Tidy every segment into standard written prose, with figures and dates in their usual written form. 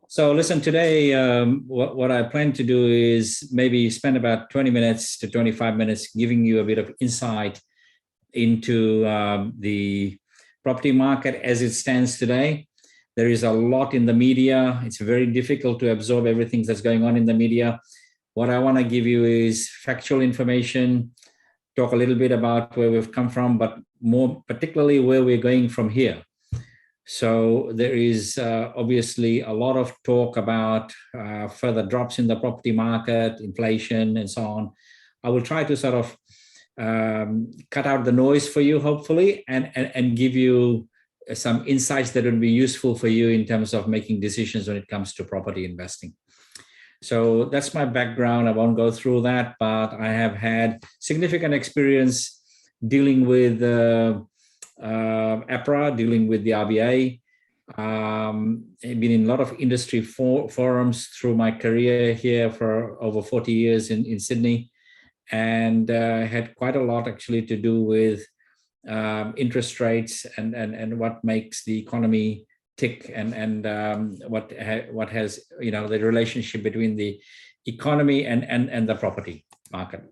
So listen, today, what I plan to do is maybe spend about 20 minutes to 25 minutes giving you a bit of insight into the property market as it stands today. There is a lot in the media. It's very difficult to absorb everything that's going on in the media. What I want to give you is factual information, talk a little bit about where we've come from, but more particularly where we're going from here. So there is obviously a lot of talk about further drops in the property market, inflation, and so on. I will try to sort of cut out the noise for you, hopefully, and give you some insights that would be useful for you in terms of making decisions when it comes to property investing. So that's my background. I won't go through that, but I have had significant experience dealing with APRA, dealing with the RBA. I've been in a lot of industry forums through my career here for over 40 years in Sydney, and had quite a lot actually to do with interest rates and what makes the economy tick, and what has, you know, the relationship between the economy and the property market.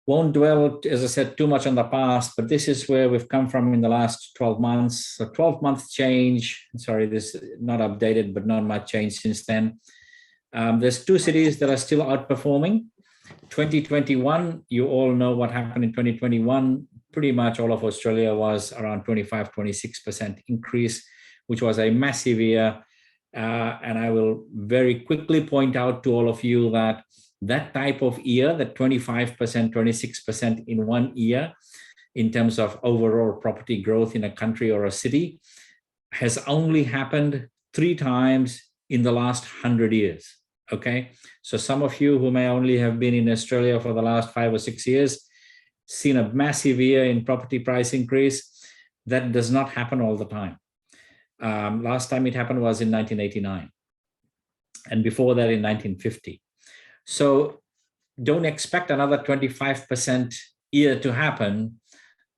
Won't dwell, as I said, too much on the past, but this is where we've come from in the last 12 months. So 12-month change, sorry, this is not updated, but not much change since then. There's two cities that are still outperforming. 2021, you all know what happened in 2021. Pretty much all of Australia was around 25-26% increase, which was a massive year. And I will very quickly point out to all of you that that type of year, that 25%, 26% in one year, in terms of overall property growth in a country or a city, has only happened 3 times in the last 100 years. Okay, so some of you who may only have been in Australia for the last 5 or 6 years, seen a massive year in property price increase. That does not happen all the time. Last time it happened was in 1989, and before that in 1950. So don't expect another 25% year to happen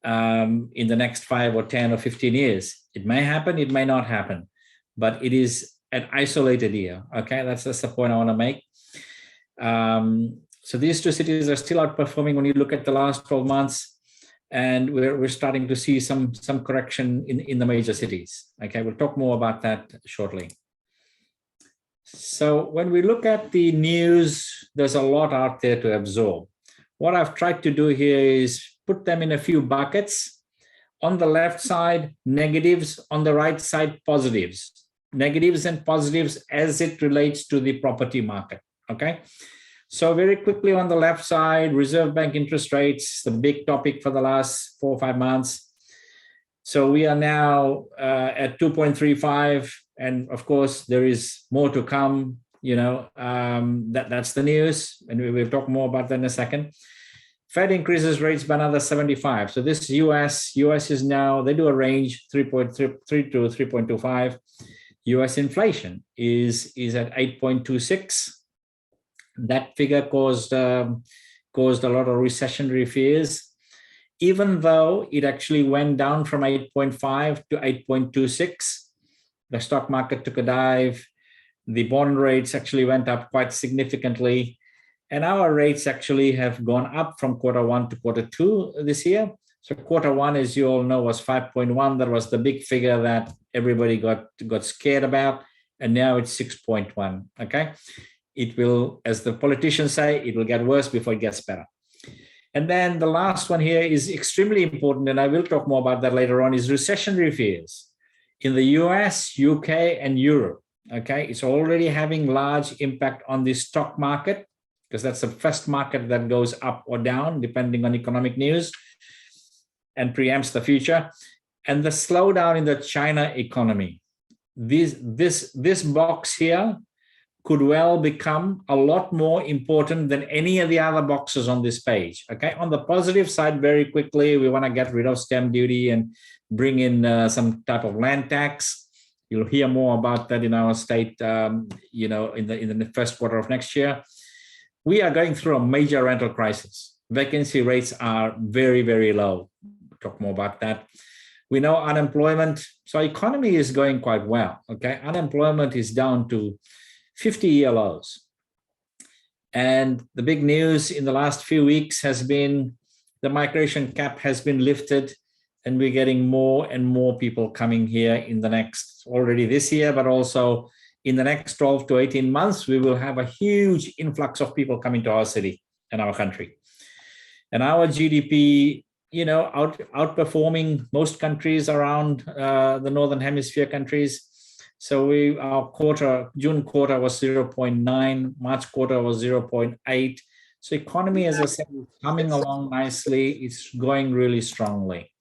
in the next 5 or 10 or 15 years. It may happen, it may not happen, but it is an isolated year. Okay, that's the point I want to make. So these two cities are still outperforming when you look at the last 12 months, and we're starting to see some correction in the major cities. Okay, we'll talk more about that shortly. So when we look at the news, there's a lot out there to absorb. What I've tried to do here is put them in a few buckets. On the left side, negatives. On the right side, positives. Negatives and positives as it relates to the property market. Okay. So very quickly on the left side, Reserve Bank interest rates, the big topic for the last 4 or 5 months. So we are now at 2.35. And of course, there is more to come. You know, that's the news. And we will talk more about that in a second. Fed increases rates by another 75. So this US is now, they do a range 3.3 to 3.25. US inflation is at 8.26. That figure caused a lot of recessionary fears, even though it actually went down from 8.5 to 8.26. The stock market took a dive. The bond rates actually went up quite significantly. And our rates actually have gone up from Q1 to Q2 this year. So Q1, as you all know, was 5.1. That was the big figure that everybody got scared about. And now it's 6.1, okay? It will, as the politicians say, it will get worse before it gets better. And then the last one here is extremely important, and I will talk more about that later on, is recessionary fears. In the US, UK, and Europe, okay? It's already having large impact on the stock market, because that's the first market that goes up or down, depending on economic news, and preempts the future. And the slowdown in the China economy. This box here could well become a lot more important than any of the other boxes on this page. Okay, on the positive side, very quickly, we want to get rid of stamp duty and bring in some type of land tax. You'll hear more about that in our state, you know, in the first quarter of next year. We are going through a major rental crisis. Vacancy rates are very, very low. We'll talk more about that. We know unemployment, so economy is going quite well, okay? Unemployment is down to 50-year lows. And the big news in the last few weeks has been the migration cap has been lifted, and we're getting more and more people coming here in the next, already this year, but also in the next 12 to 18 months, we will have a huge influx of people coming to our city and our country. And our GDP, outperforming most countries around the Northern Hemisphere countries. So our June quarter was 0.9, March quarter was 0.8. So economy, as I said, is coming along nicely. It's going really strongly.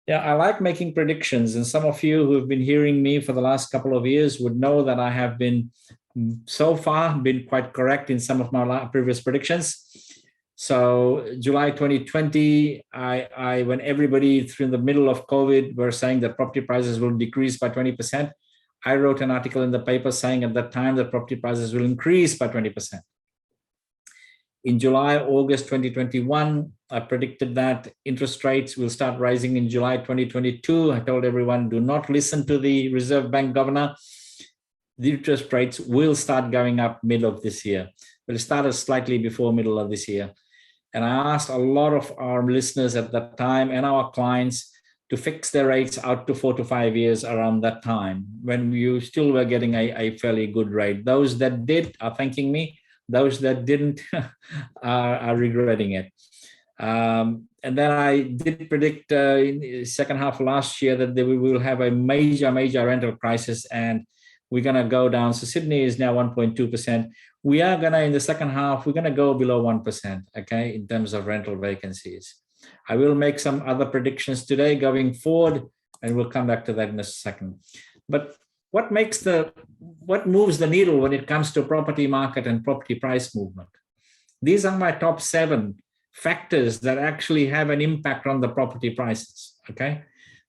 Yeah, I like making predictions, and some of you who have been hearing me for the last couple of years would know that I have been, so far, been quite correct in some of my previous predictions. So July 2020, when everybody through the middle of COVID were saying that property prices will decrease by 20%, I wrote an article in the paper saying at that time that property prices will increase by 20%. In July, August 2021, I predicted that interest rates will start rising in July 2022. I told everyone, do not listen to the Reserve Bank governor. The interest rates will start going up middle of this year. But it started slightly before middle of this year. And I asked a lot of our listeners at that time and our clients to fix their rates out to 4 to 5 years around that time, when you still were getting a fairly good rate. Those that did are thanking me. Those that didn't are regretting it. And then I did predict in the second half of last year that we will have a major rental crisis, and we're going to go down. So Sydney is now 1.2%. We are going to, in the second half, we're going to go below 1%, okay, in terms of rental vacancies. I will make some other predictions today going forward, and we'll come back to that in a second. But what moves the needle when it comes to property market and property price movement? These are my top 7 factors that actually have an impact on the property prices, okay?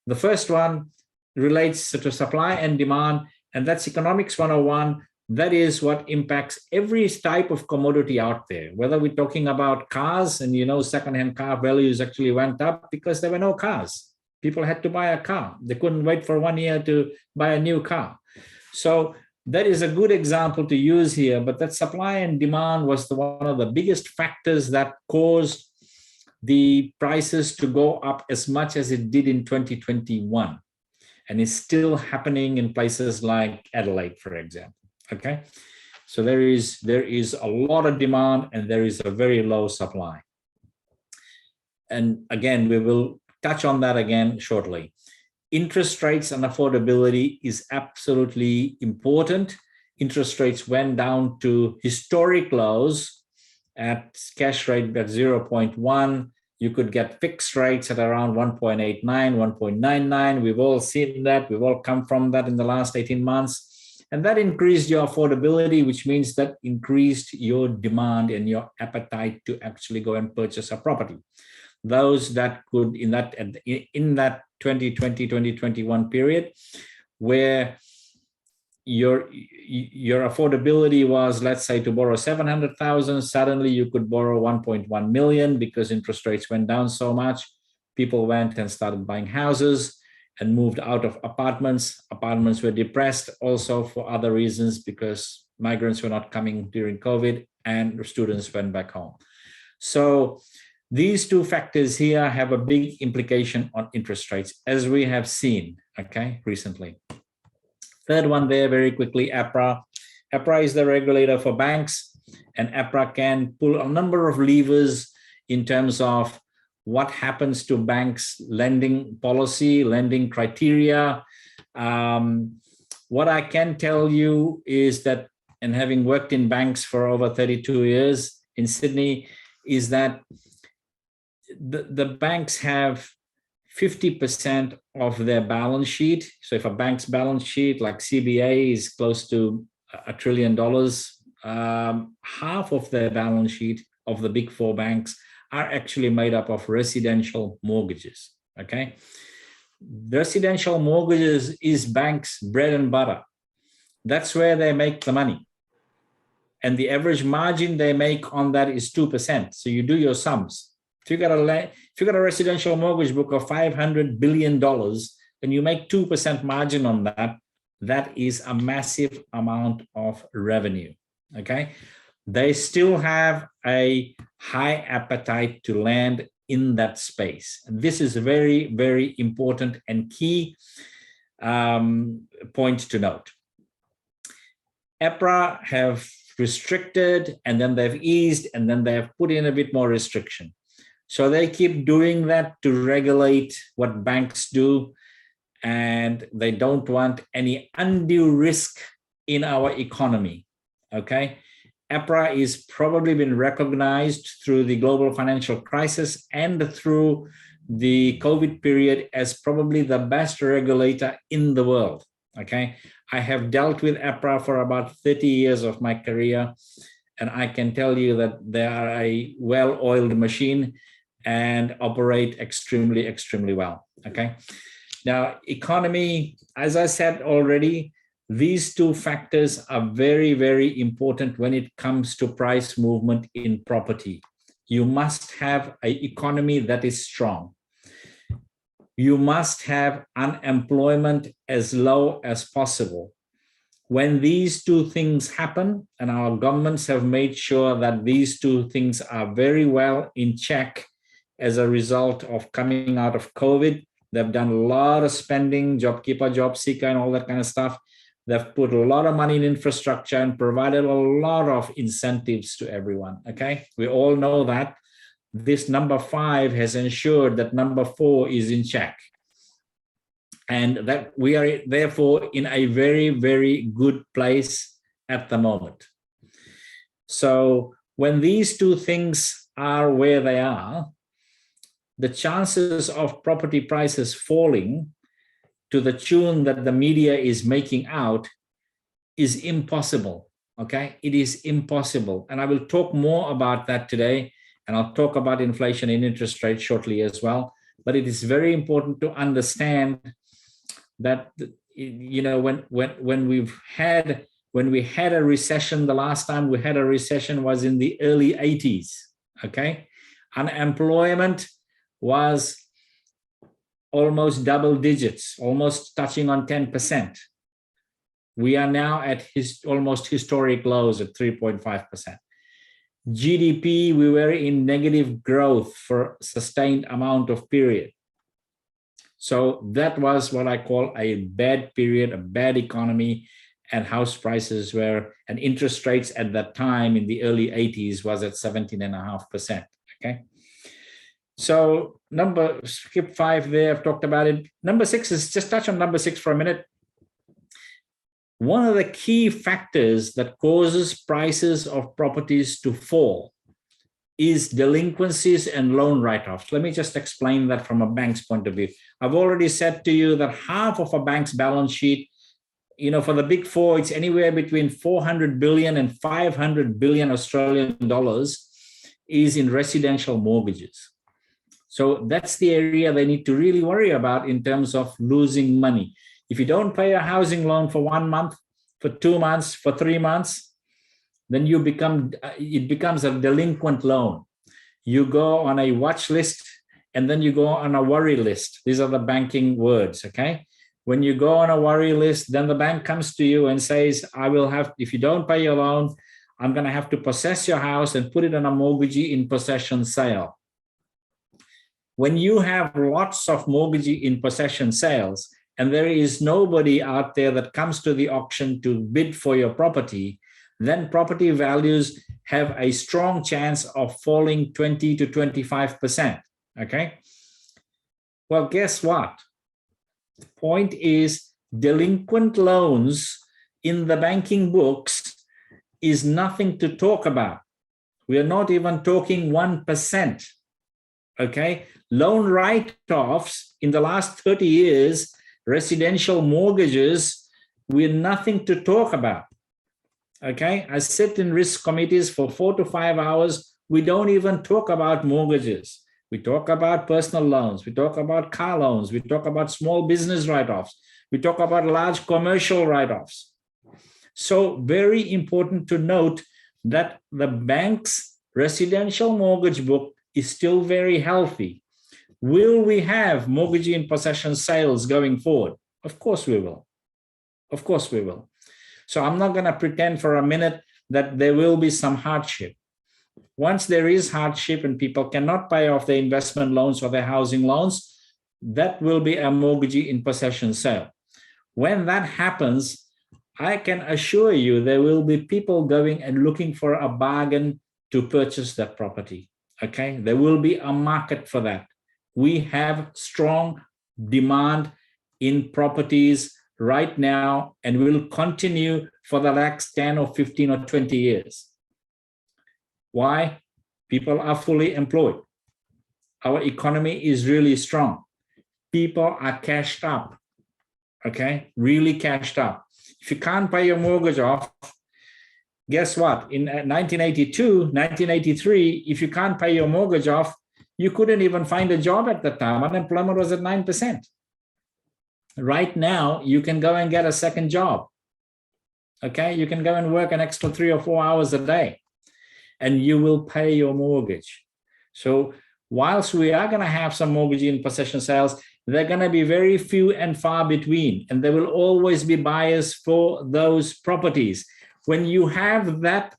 The first one relates to supply and demand, and that's economics 101. That is what impacts every type of commodity out there, whether we're talking about cars, and secondhand car values actually went up because there were no cars. People had to buy a car. They couldn't wait for 1 year to buy a new car. So that is a good example to use here, but that supply and demand was one of the biggest factors that caused the prices to go up as much as it did in 2021. And it's still happening in places like Adelaide, for example. Okay, so there is a lot of demand and there is a very low supply. And again, we will touch on that again shortly. Interest rates and affordability is absolutely important. Interest rates went down to historic lows at cash rate at 0.1. You could get fixed rates at around 1.89, 1.99. We've all seen that. We've all come from that in the last 18 months. And that increased your affordability, which means that increased your demand and your appetite to actually go and purchase a property. Those that could, in that 2020-2021 period, where your affordability was, let's say, to borrow 700,000, suddenly you could borrow 1.1 million because interest rates went down so much. People went and started buying houses and moved out of apartments. Apartments were depressed also for other reasons, because migrants were not coming during COVID and students went back home. So these 2 factors here have a big implication on interest rates, as we have seen, okay, recently. Third one there, very quickly, APRA. APRA is the regulator for banks, and APRA can pull a number of levers in terms of what happens to banks' lending policy, lending criteria. What I can tell you is that, and having worked in banks for over 32 years in Sydney, is that the banks have 50% of their balance sheet. So if a bank's balance sheet, like CBA, is close to $1 trillion, half of their balance sheet of the big 4 banks are actually made up of residential mortgages, okay? Residential mortgages is banks' bread and butter. That's where they make the money. And the average margin they make on that is 2%. So you do your sums. If you got a residential mortgage book of $500 billion and you make 2% margin on that, that is a massive amount of revenue. Okay. They still have a high appetite to land in that space. This is a very, very important and key point to note. EPRA have restricted, and then they've eased, and then they have put in a bit more restriction. So they keep doing that to regulate what banks do, and they don't want any undue risk in our economy. Okay. EPRA is probably been recognized through the global financial crisis and through the COVID period as probably the best regulator in the world. Okay, I have dealt with EPRA for about 30 years of my career, and I can tell you that they are a well-oiled machine and operate extremely, extremely well. Okay, now economy, as I said already, these two factors are very, very important when it comes to price movement in property. You must have an economy that is strong. You must have unemployment as low as possible. When these two things happen, and our governments have made sure that these two things are very well in check as a result of coming out of COVID, they've done a lot of spending, JobKeeper, Job Seeker, and all that kind of stuff. They've put a lot of money in infrastructure and provided a lot of incentives to everyone. Okay, we all know that. This number 5 has ensured that number 4 is in check, and that we are therefore in a very, very good place at the moment. So when these two things are where they are, the chances of property prices falling to the tune that the media is making out is impossible. Okay, it is impossible. And I will talk more about that today. And I'll talk about inflation and interest rates shortly as well. But it is very important to understand that, you know, when we had a recession, the last time we had a recession was in the early 80s. Okay, unemployment was almost double digits, almost touching on 10%. We are now at almost historic lows at 3.5%. GDP, we were in negative growth for a sustained amount of period. So that was what I call a bad period, a bad economy, and house prices were, and interest rates at that time in the early 80s was at 17.5%. Okay. So skip 5 there, I've talked about it. Number 6 is, just touch on number 6 for a minute. One of the key factors that causes prices of properties to fall is delinquencies and loan write-offs. Let me just explain that from a bank's point of view. I've already said to you that half of a bank's balance sheet, you know, for the big 4, it's anywhere between 400 billion and 500 billion Australian dollars is in residential mortgages. So that's the area they need to really worry about in terms of losing money. If you don't pay a housing loan for 1 month, for 2 months, for 3 months, then it becomes a delinquent loan. You go on a watch list, and then you go on a worry list. These are the banking words, okay? When you go on a worry list, then the bank comes to you and says, if you don't pay your loan, I'm going to have to possess your house and put it on a mortgagee in possession sale. When you have lots of mortgagee in possession sales, and there is nobody out there that comes to the auction to bid for your property, then property values have a strong chance of falling 20 to 25%. Okay. Well, guess what? The point is, delinquent loans in the banking books is nothing to talk about. We are not even talking 1%. Okay. Loan write-offs in the last 30 years, residential mortgages, we're nothing to talk about. Okay, I sit in risk committees for 4 to 5 hours. We don't even talk about mortgages. We talk about personal loans. We talk about car loans. We talk about small business write-offs. We talk about large commercial write-offs. So very important to note that the bank's residential mortgage book is still very healthy. Will we have mortgage in possession sales going forward? Of course we will. Of course we will. So I'm not going to pretend for a minute that there will be some hardship. Once there is hardship and people cannot pay off their investment loans or their housing loans, that will be a mortgage in possession sale. When that happens, I can assure you there will be people going and looking for a bargain to purchase that property. Okay, there will be a market for that. We have strong demand in properties right now and will continue for the next 10 or 15 or 20 years. Why? People are fully employed. Our economy is really strong. People are cashed up, okay? Really cashed up. If you can't pay your mortgage off, guess what? In 1982, 1983, if you can't pay your mortgage off, you couldn't even find a job at the time. Unemployment was at 9%. Right now, you can go and get a second job, okay? You can go and work an extra 3 or 4 hours a day, and you will pay your mortgage. So whilst we are going to have some mortgage in possession sales, they're going to be very few and far between, and there will always be buyers for those properties. When you have that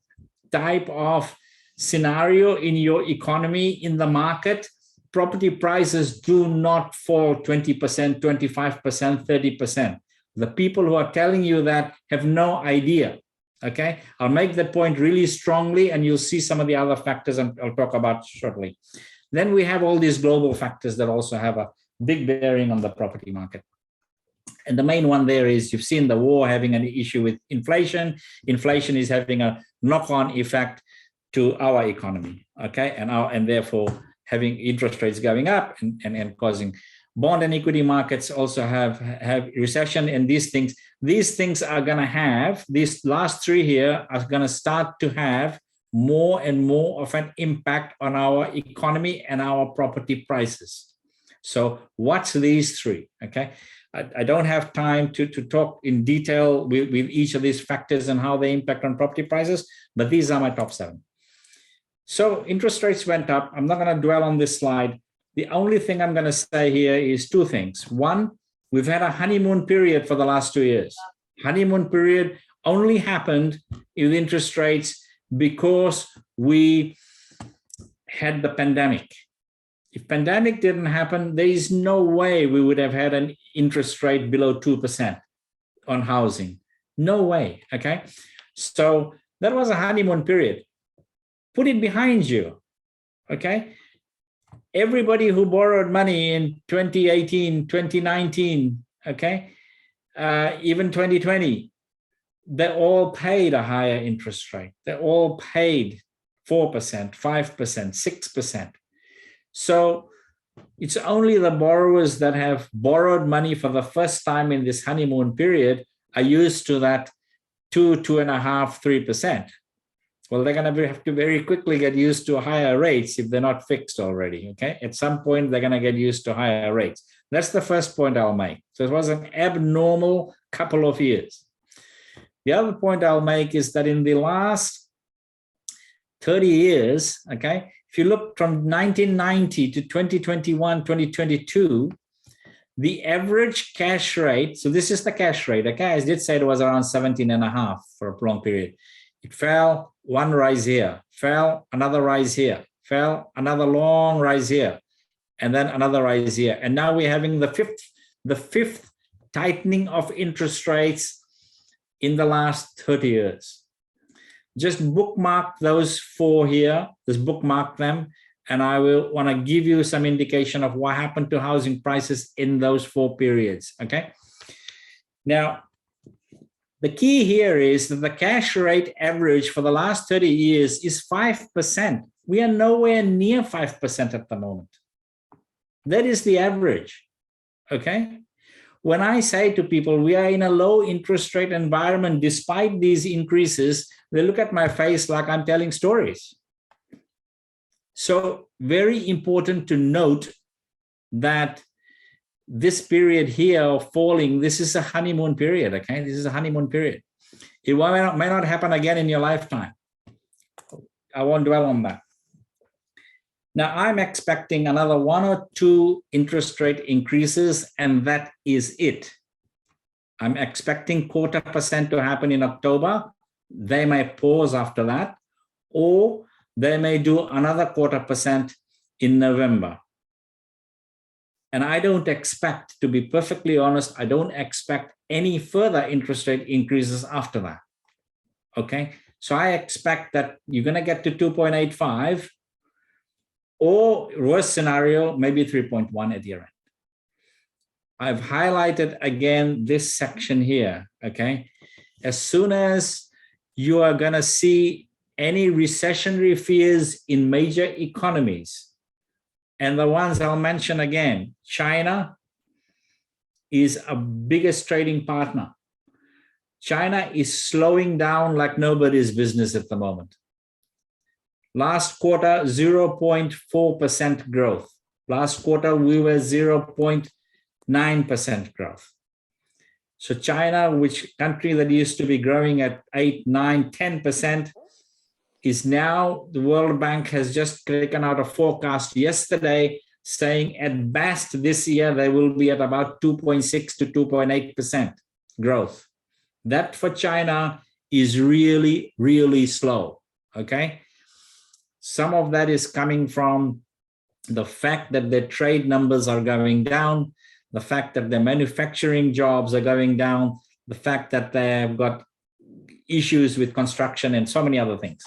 type of scenario in your economy, in the market, property prices do not fall 20%, 25%, 30%. The people who are telling you that have no idea. Okay, I'll make that point really strongly, and you'll see some of the other factors I'll talk about shortly. Then we have all these global factors that also have a big bearing on the property market. And the main one there is you've seen the war having an issue with inflation. Inflation is having a knock-on effect to our economy, okay, and therefore having interest rates going up and causing bond and equity markets also have recession, and these things are going to have, these last three here are going to start to have more and more of an impact on our economy and our property prices. So what's these three? Okay, I don't have time to talk in detail with each of these factors and how they impact on property prices, but these are my top 7. So interest rates went up. I'm not going to dwell on this slide. The only thing I'm going to say here is 2 things. One, we've had a honeymoon period for the last 2 years. Honeymoon period only happened with interest rates because we had the pandemic. If pandemic didn't happen, there is no way we would have had an interest rate below 2% on housing. No way, okay? So that was a honeymoon period. Put it behind you, okay? Everybody who borrowed money in 2018, 2019, okay, even 2020, they all paid a higher interest rate. They all paid 4%, 5%, 6%. So it's only the borrowers that have borrowed money for the first time in this honeymoon period are used to that 2.5%, 3%. Well, they're going to have to very quickly get used to higher rates if they're not fixed already, okay? At some point, they're going to get used to higher rates. That's the first point I'll make. So it was an abnormal couple of years. The other point I'll make is that in the last 30 years, okay, if you look from 1990 to 2021, 2022, the average cash rate, so this is the cash rate, okay? I did say it was around 17.5 for a long period. It fell, one rise here, fell, another rise here, fell, another long rise here, and then another rise here. And now we're having the fifth tightening of interest rates in the last 30 years. Just bookmark those 4 here, just bookmark them, and I will want to give you some indication of what happened to housing prices in those 4 periods, okay? Now, the key here is that the cash rate average for the last 30 years is 5%. We are nowhere near 5% at the moment. That is the average, okay? When I say to people, we are in a low interest rate environment, despite these increases, they look at my face like I'm telling stories. So very important to note that this period here of falling, this is a honeymoon period, okay? This is a honeymoon period. It may not happen again in your lifetime. I won't dwell on that. Now, I'm expecting another 1 or 2 interest rate increases, and that is it. I'm expecting 0.25% to happen in October. They may pause after that, or they may do another 0.25% in November. And I don't expect, to be perfectly honest, I don't expect any further interest rate increases after that. Okay, so I expect that you're going to get to 2.85, or worst scenario, maybe 3.1 at year end. I've highlighted again this section here. Okay, as soon as you are going to see any recessionary fears in major economies, and the ones I'll mention again, China is our biggest trading partner. China is slowing down like nobody's business at the moment. Last quarter, 0.4% growth. Last quarter, we were 0.9% growth. So China, which country that used to be growing at 8, 9, 10%, is now, the World Bank has just taken out a forecast yesterday saying at best this year they will be at about 2.6 to 2.8% growth. That for China is really, really slow, okay? Some of that is coming from the fact that their trade numbers are going down, the fact that their manufacturing jobs are going down, the fact that they've got issues with construction and so many other things.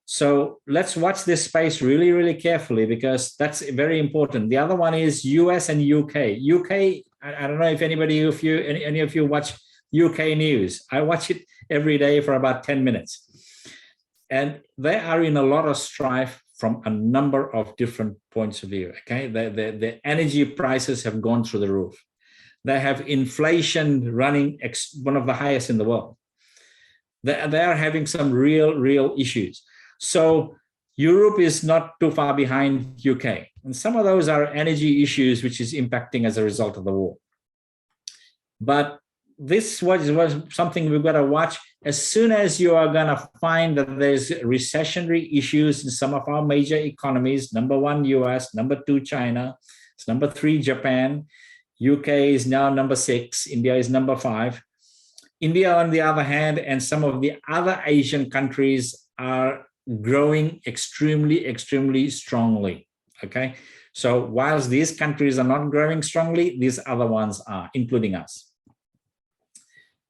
So let's watch this space really, really carefully, because that's very important. The other one is US and UK. UK, I don't know if any of you watch UK news. I watch it every day for about 10 minutes. And they are in a lot of strife from a number of different points of view. Okay, the energy prices have gone through the roof. They have inflation running one of the highest in the world. They are having some real issues. So Europe is not too far behind UK. And some of those are energy issues, which is impacting as a result of the war. But this was something we've got to watch. As soon as you are going to find that there's recessionary issues in some of our major economies, number 1, US, number 2, China, it's number 3, Japan, UK is now number 6, India is number 5. India, on the other hand, and some of the other Asian countries are growing extremely strongly, okay? So whilst these countries are not growing strongly, these other ones are, including us.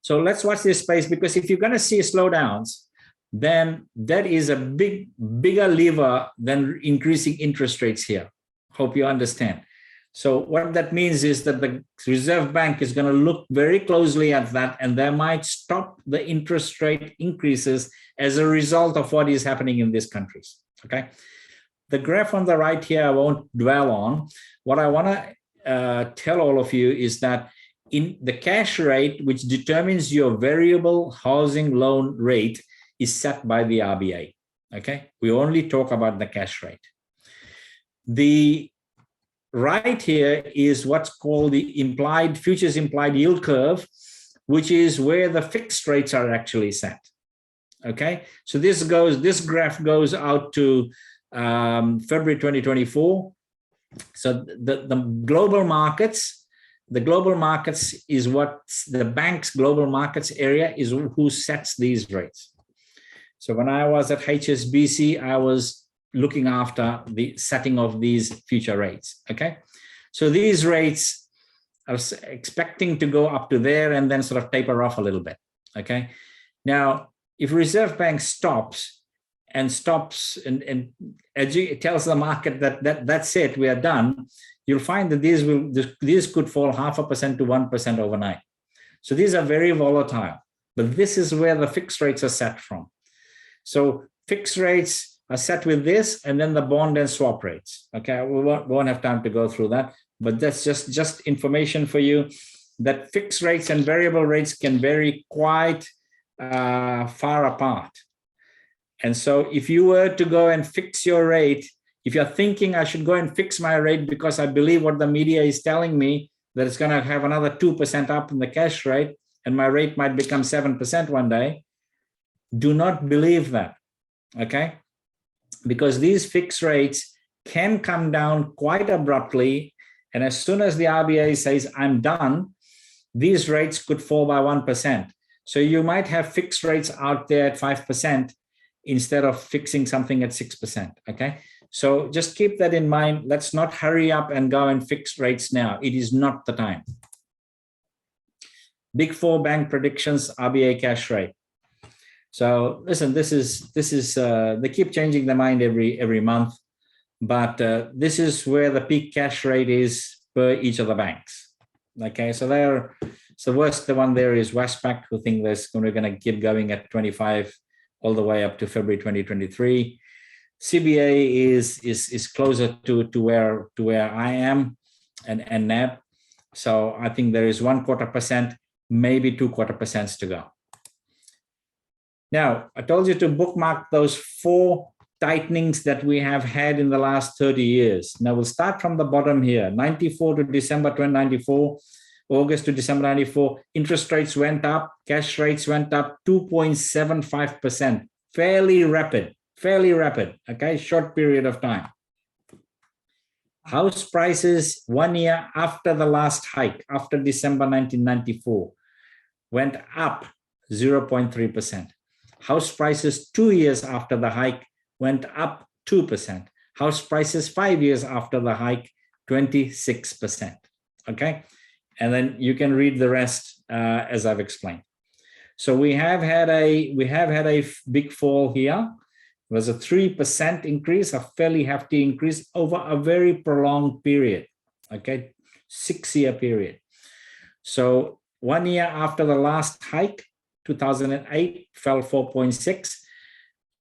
So let's watch this space, because if you're going to see slowdowns, then that is a bigger lever than increasing interest rates here. Hope you understand. So what that means is that the Reserve Bank is going to look very closely at that, and they might stop the interest rate increases as a result of what is happening in these countries, okay? The graph on the right here, I won't dwell on. What I want to tell all of you is that in the cash rate, which determines your variable housing loan rate, is set by the RBA, okay? We only talk about the cash rate. The right here is what's called the implied futures implied yield curve, which is where the fixed rates are actually set. Okay, so this graph goes out to February 2024. So the global markets is what the bank's global markets area is who sets these rates. So when I was at HSBC, I was looking after the setting of these future rates, okay? So these rates are expecting to go up to there and then sort of taper off a little bit, okay? Now, if Reserve Bank stops and it tells the market that that's it, we are done, you'll find that these could fall 0.5% to 1% overnight. So these are very volatile, but this is where the fixed rates are set from. So fixed rates are set with this, and then the bond and swap rates. Okay, we won't have time to go through that, but that's just information for you that fixed rates and variable rates can vary quite far apart. And so if you were to go and fix your rate, if you're thinking I should go and fix my rate because I believe what the media is telling me, that it's going to have another 2% up in the cash rate and my rate might become 7% one day, do not believe that, okay? Because these fixed rates can come down quite abruptly. And as soon as the RBA says, I'm done, these rates could fall by 1%. So you might have fixed rates out there at 5% instead of fixing something at 6%, okay? So just keep that in mind. Let's not hurry up and go and fix rates now. It is not the time. Big Four bank predictions, RBA cash rate. So listen, this is they keep changing their mind every month, but this is where the peak cash rate is per each of the banks. Okay, so the worst one there is Westpac, who think we're going to keep going at 25 all the way up to February 2023. CBA is closer to where I am, and NAB. So I think there is 1/4%, maybe 2/4% to go. Now, I told you to bookmark those 4 tightenings that we have had in the last 30 years. Now we'll start from the bottom here, 94 to December 2094, August to December 94, interest rates went up, cash rates went up 2.75%, fairly rapid, okay, short period of time. House prices 1 year after the last hike, after December 1994, went up 0.3%. House prices 2 years after the hike went up 2%. House prices 5 years after the hike, 26%. Okay, and then you can read the rest as I've explained. So we have had a big fall here. It was a 3% increase, a fairly hefty increase over a very prolonged period. Okay, 6-year period. So 1 year after the last hike, 2008, fell 4.6.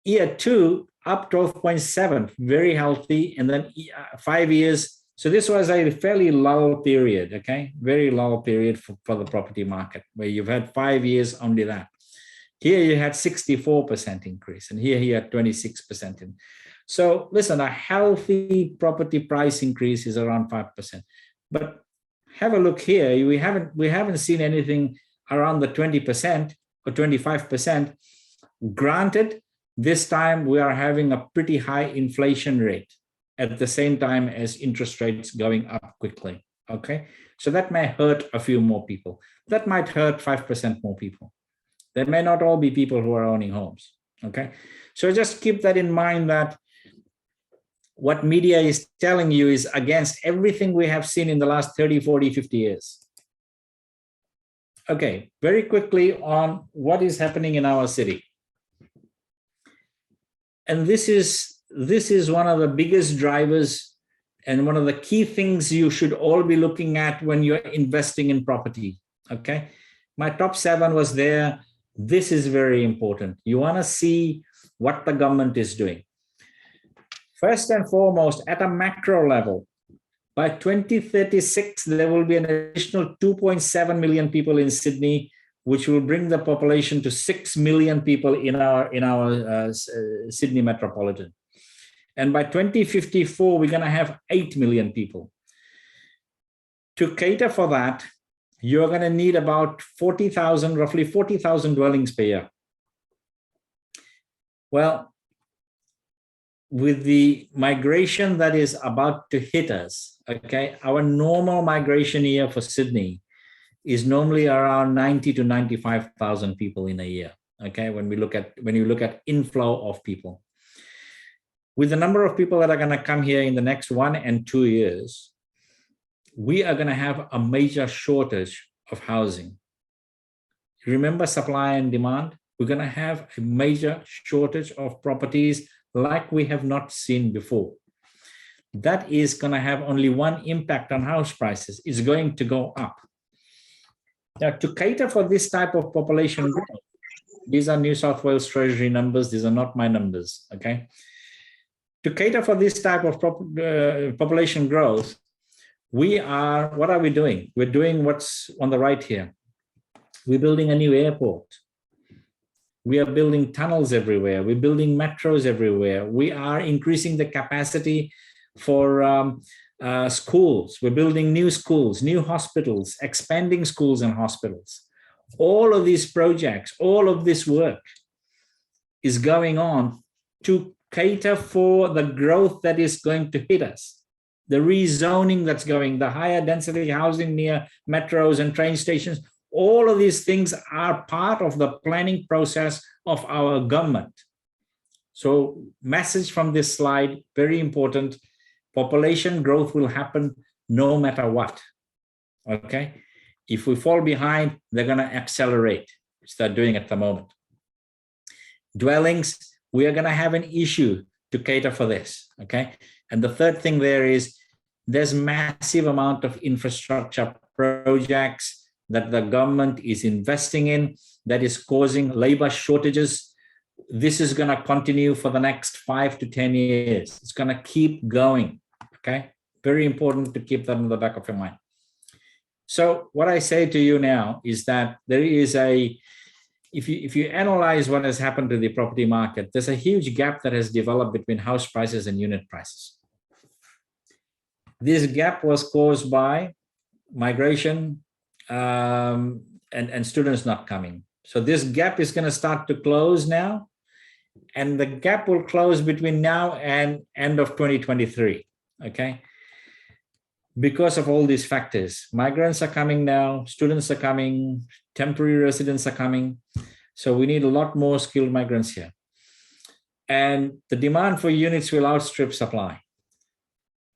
Year 2, up 12.7, very healthy. And then 5 years. So this was a fairly lull period, okay? Very lull period for the property market, where you've had 5 years only that. Here you had 64% increase, and here you had 26%. So listen, a healthy property price increase is around 5%. But have a look here. We haven't seen anything around the 20% or 25%. Granted, this time we are having a pretty high inflation rate at the same time as interest rates going up quickly. Okay, so that may hurt a few more people. That might hurt 5% more people. There may not all be people who are owning homes. Okay, so just keep that in mind, that what media is telling you is against everything we have seen in the last 30, 40, 50 years. Okay, very quickly on what is happening in our city. And this is one of the biggest drivers and one of the key things you should all be looking at when you're investing in property. Okay, my top 7 was there. This is very important. You want to see what the government is doing. First and foremost, at a macro level, by 2036, there will be an additional 2.7 million people in Sydney, which will bring the population to 6 million people in our Sydney metropolitan. And by 2054, we're going to have 8 million people. To cater for that, you're going to need about 40,000, roughly 40,000 dwellings per year. Well, with the migration that is about to hit us, okay, our normal migration year for Sydney is normally around 90 to 95,000 people in a year. Okay, when you look at inflow of people, with the number of people that are going to come here in the next 1 and 2 years, we are going to have a major shortage of housing. Remember supply and demand? We're going to have a major shortage of properties like we have not seen before. That is going to have only one impact on house prices. It's going to go up. Now, to cater for this type of population growth, these are New South Wales Treasury numbers. These are not my numbers, okay? To cater for this type of population growth, what are we doing? We're doing what's on the right here. We're building a new airport. We are building tunnels everywhere. We're building metros everywhere. We are increasing the capacity for schools. We're building new schools, new hospitals, expanding schools and hospitals. All of these projects, all of this work is going on to cater for the growth that is going to hit us, the rezoning that's going, the higher density housing near metros and train stations. All of these things are part of the planning process of our government. So message from this slide, very important, population growth will happen no matter what, okay? If we fall behind, they're gonna accelerate, which they're doing at the moment. Dwellings, we are gonna have an issue to cater for this, okay? And the third thing there is, there's massive amount of infrastructure projects that the government is investing in that is causing labor shortages. This is going to continue for the next 5 to 10 years. It's going to keep going, okay? Very important to keep that in the back of your mind. So what I say to you now is that there is if you analyze what has happened to the property market, there's a huge gap that has developed between house prices and unit prices. This gap was caused by migration and students not coming. So this gap is going to start to close now, and the gap will close between now and end of 2023, okay? Because of all these factors, migrants are coming now, students are coming, temporary residents are coming. So we need a lot more skilled migrants here. And the demand for units will outstrip supply,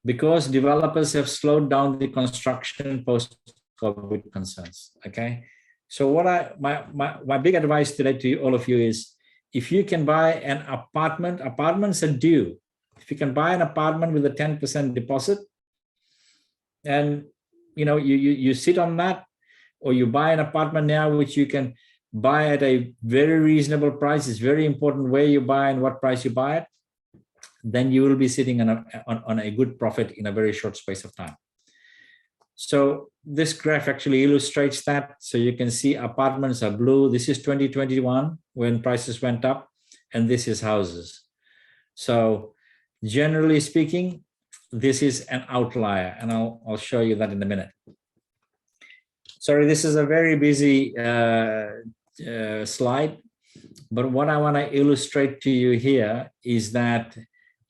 because developers have slowed down the construction post-COVID concerns, okay? So what my big advice today to all of you is, if you can buy an apartment, apartments are due. If you can buy an apartment with a 10% deposit, and you sit on that, or you buy an apartment now which you can buy at a very reasonable price. It's very important where you buy and what price you buy it. Then you will be sitting on a good profit in a very short space of time. So this graph actually illustrates that. So you can see apartments are blue. This is 2021 when prices went up, and this is houses. So generally speaking, this is an outlier, and I'll show you that in a minute. Sorry, this is a very busy slide, but what I want to illustrate to you here is that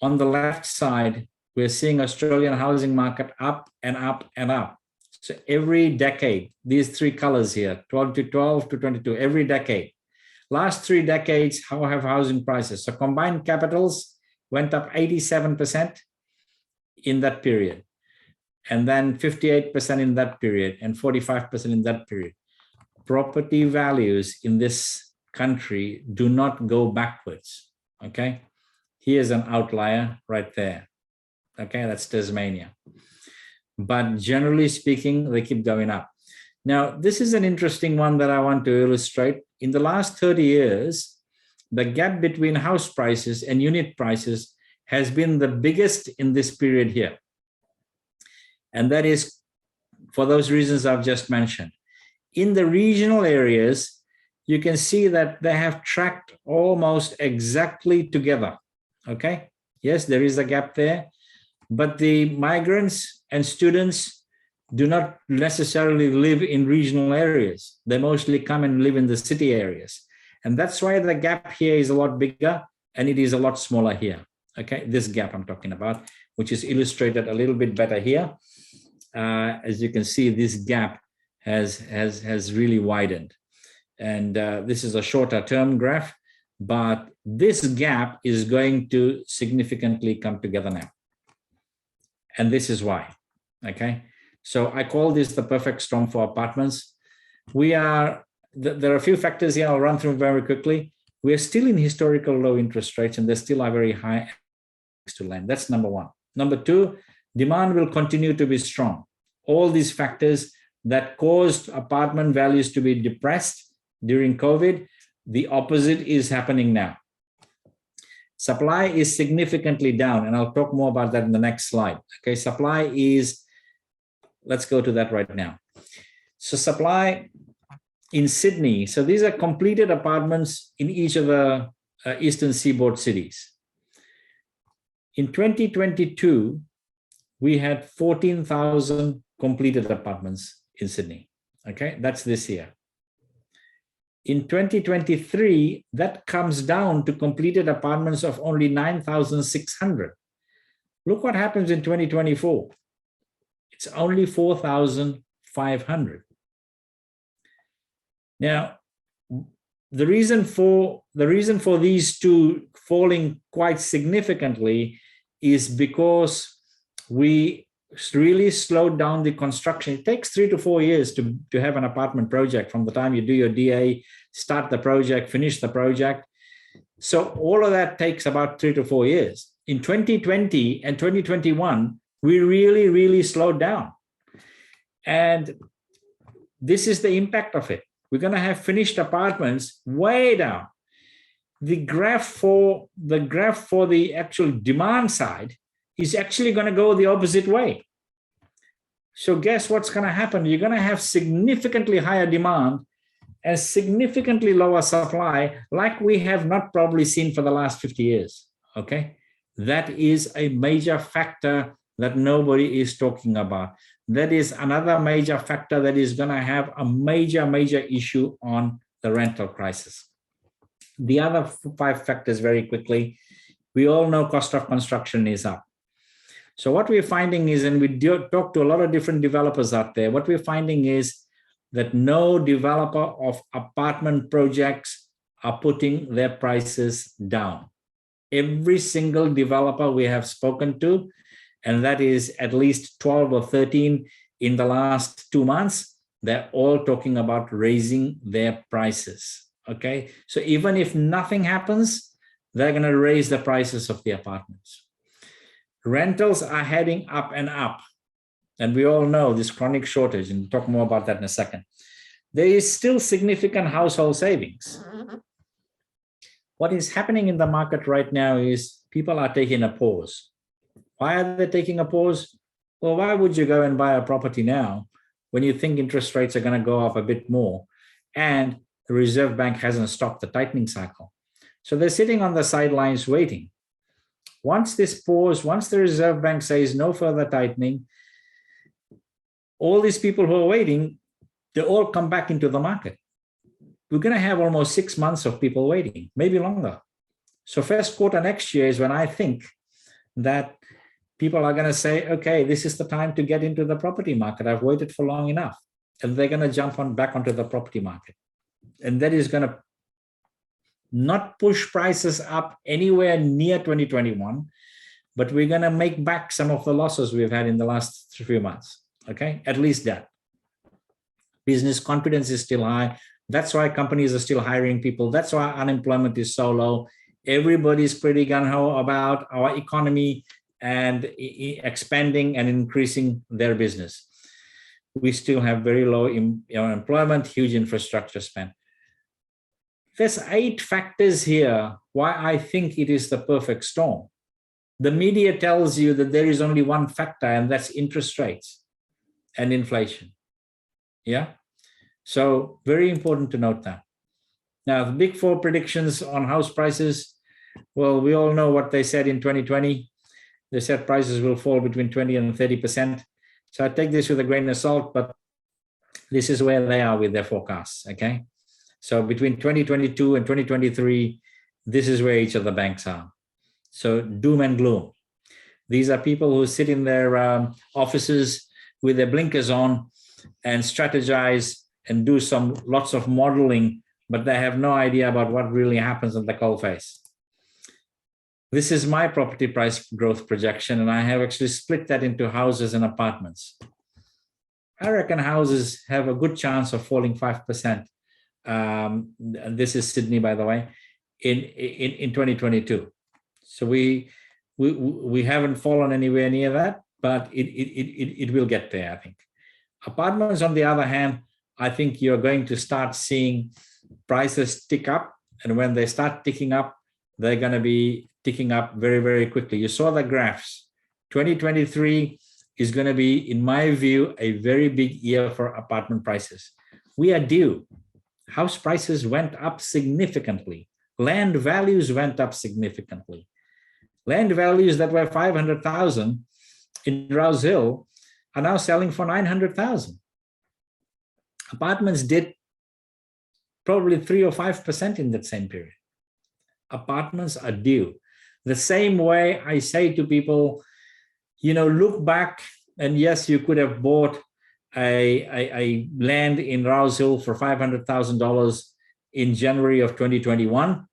on the left side, we're seeing Australian housing market up and up and up. So every decade, these three colors here, 12 to 12 to 22, every decade. Last 3 decades, how have housing prices? So combined capitals went up 87% in that period, and then 58% in that period, and 45% in that period. Property values in this country do not go backwards, okay? Here's an outlier right there. Okay, that's Tasmania. But generally speaking, they keep going up. Now, this is an interesting one that I want to illustrate. In the last 30 years, the gap between house prices and unit prices has been the biggest in this period here. And that is for those reasons I've just mentioned. In the regional areas, you can see that they have tracked almost exactly together. Okay, yes, there is a gap there, but the migrants and students do not necessarily live in regional areas. They mostly come and live in the city areas. And that's why the gap here is a lot bigger and it is a lot smaller here. Okay, this gap I'm talking about, which is illustrated a little bit better here. As you can see, this gap has really widened. And this is a shorter term graph, but this gap is going to significantly come together now. And this is why, okay? So I call this the perfect storm for apartments. There are a few factors here I'll run through very quickly. We're still in historical low interest rates, and they still are very high to lend. That's number one. Number two, demand will continue to be strong. All these factors that caused apartment values to be depressed during COVID, the opposite is happening now. Supply is significantly down, and I'll talk more about that in the next slide. Okay, supply is, let's go to that right now. So supply in Sydney, so these are completed apartments in each of the eastern seaboard cities. In 2022, we had 14,000 completed apartments in Sydney. Okay, that's this year. In 2023, that comes down to completed apartments of only 9,600. Look what happens in 2024. It's only 4,500. Now, the reason for these two falling quite significantly is because we really slowed down the construction. It takes 3 to 4 years to have an apartment project from the time you do your DA, start the project, finish the project. So all of that takes about 3 to 4 years. In 2020 and 2021, we really, really slowed down. And this is the impact of it. We're going to have finished apartments way down. The graph for the actual demand side is actually going to go the opposite way. So guess what's going to happen? You're going to have significantly higher demand and significantly lower supply, like we have not probably seen for the last 50 years. Okay, that is a major factor that nobody is talking about. That is another major factor that is going to have a major issue on the rental crisis. The other 5 factors, very quickly, we all know cost of construction is up. So what we're finding is, and we talk to a lot of different developers out there, what we're finding is that no developer of apartment projects are putting their prices down. Every single developer we have spoken to, and that is at least 12 or 13 in the last 2 months, they're all talking about raising their prices. Okay, so even if nothing happens, they're going to raise the prices of the apartments. Rentals are heading up and up. And we all know this chronic shortage, and we'll talk more about that in a second. There is still significant household savings. What is happening in the market right now is people are taking a pause. Why are they taking a pause? Well, why would you go and buy a property now when you think interest rates are going to go up a bit more and the Reserve Bank hasn't stopped the tightening cycle? So they're sitting on the sidelines waiting. Once this pause, once the Reserve Bank says no further tightening, all these people who are waiting, they all come back into the market. We're going to have almost 6 months of people waiting, maybe longer. So first quarter next year is when I think that people are going to say, okay, this is the time to get into the property market. I've waited for long enough. And they're going to jump back onto the property market. And that is going to not push prices up anywhere near 2021, but we're going to make back some of the losses we've had in the last few months. Okay, at least that. Business confidence is still high. That's why companies are still hiring people. That's why unemployment is so low. Everybody's pretty gung-ho about our economy and expanding and increasing their business. We still have very low unemployment, huge infrastructure spend. There's 8 factors here why I think it is the perfect storm. The media tells you that there is only one factor, and that's interest rates and inflation. Yeah. So very important to note that. Now, the big 4 predictions on house prices. Well, we all know what they said in 2020. They said prices will fall between 20 and 30%. So I take this with a grain of salt, but this is where they are with their forecasts. Okay. So between 2022 and 2023, this is where each of the banks are. So doom and gloom. These are people who sit in their offices with their blinkers on and strategize and do lots of modeling, but they have no idea about what really happens in the coalface. This is my property price growth projection, and I have actually split that into houses and apartments. I reckon houses have a good chance of falling 5%. This is Sydney, by the way, in 2022. So we haven't fallen anywhere near that, but it will get there, I think. Apartments, on the other hand, I think you're going to start seeing prices tick up, and when they start ticking up, they're going to be ticking up very, very quickly. You saw the graphs. 2023 is going to be, in my view, a very big year for apartment prices. We are due. House prices went up significantly. Land values went up significantly. Land values that were 500,000 in Rouse Hill are now selling for 900,000. Apartments did probably 3 or 5% in that same period. Apartments are due. The same way I say to people, look back, and yes, you could have bought a land in Rouse Hill for $500,000 in January of 2021.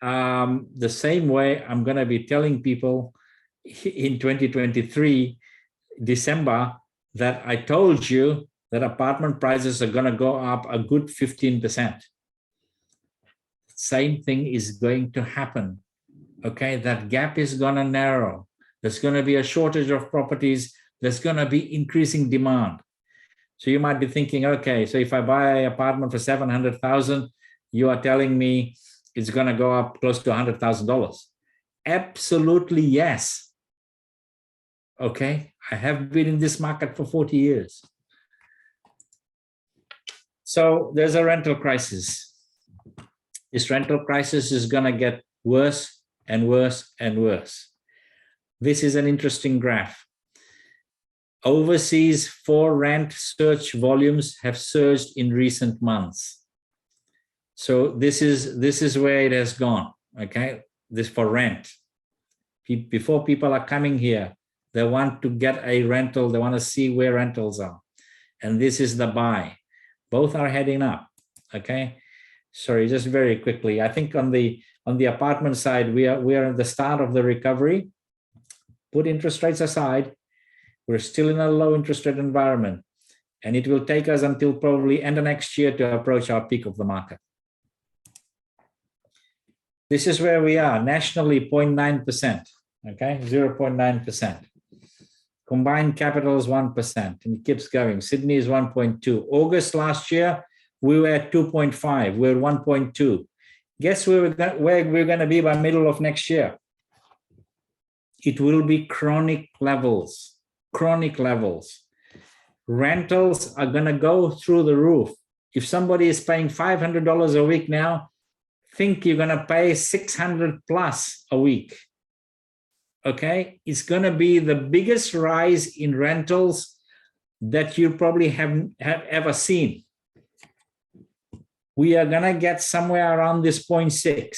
The same way I'm going to be telling people in 2023, December, that I told you that apartment prices are going to go up a good 15%. Same thing is going to happen. Okay, that gap is going to narrow. There's going to be a shortage of properties. There's going to be increasing demand. So you might be thinking, okay, so if I buy an apartment for $700,000, you are telling me it's going to go up close to $100,000. Absolutely yes. Okay, I have been in this market for 40 years. So there's a rental crisis. This rental crisis is going to get worse and worse and worse. This is an interesting graph. Overseas for rent search volumes have surged in recent months. So this is where it has gone. Okay, this for rent. Before people are coming here, they want to get a rental. They want to see where rentals are, and this is the buy. Both are heading up. Okay, sorry, just very quickly. I think on the apartment side, we are at the start of the recovery. Put interest rates aside, we're still in a low interest rate environment, and it will take us until probably end of next year to approach our peak of the market. This is where we are nationally, 0.9%. Okay, 0.9%. Combined capital is 1%, and it keeps going. Sydney is 1.2. August last year, we were at 2.5. We're 1.2. Guess where we're going to be by middle of next year? It will be chronic levels. Chronic levels. Rentals are going to go through the roof. If somebody is paying $500 a week now, think you're going to pay $600 plus a week. Okay, it's going to be the biggest rise in rentals that you probably have ever seen. We are going to get somewhere around this 0.6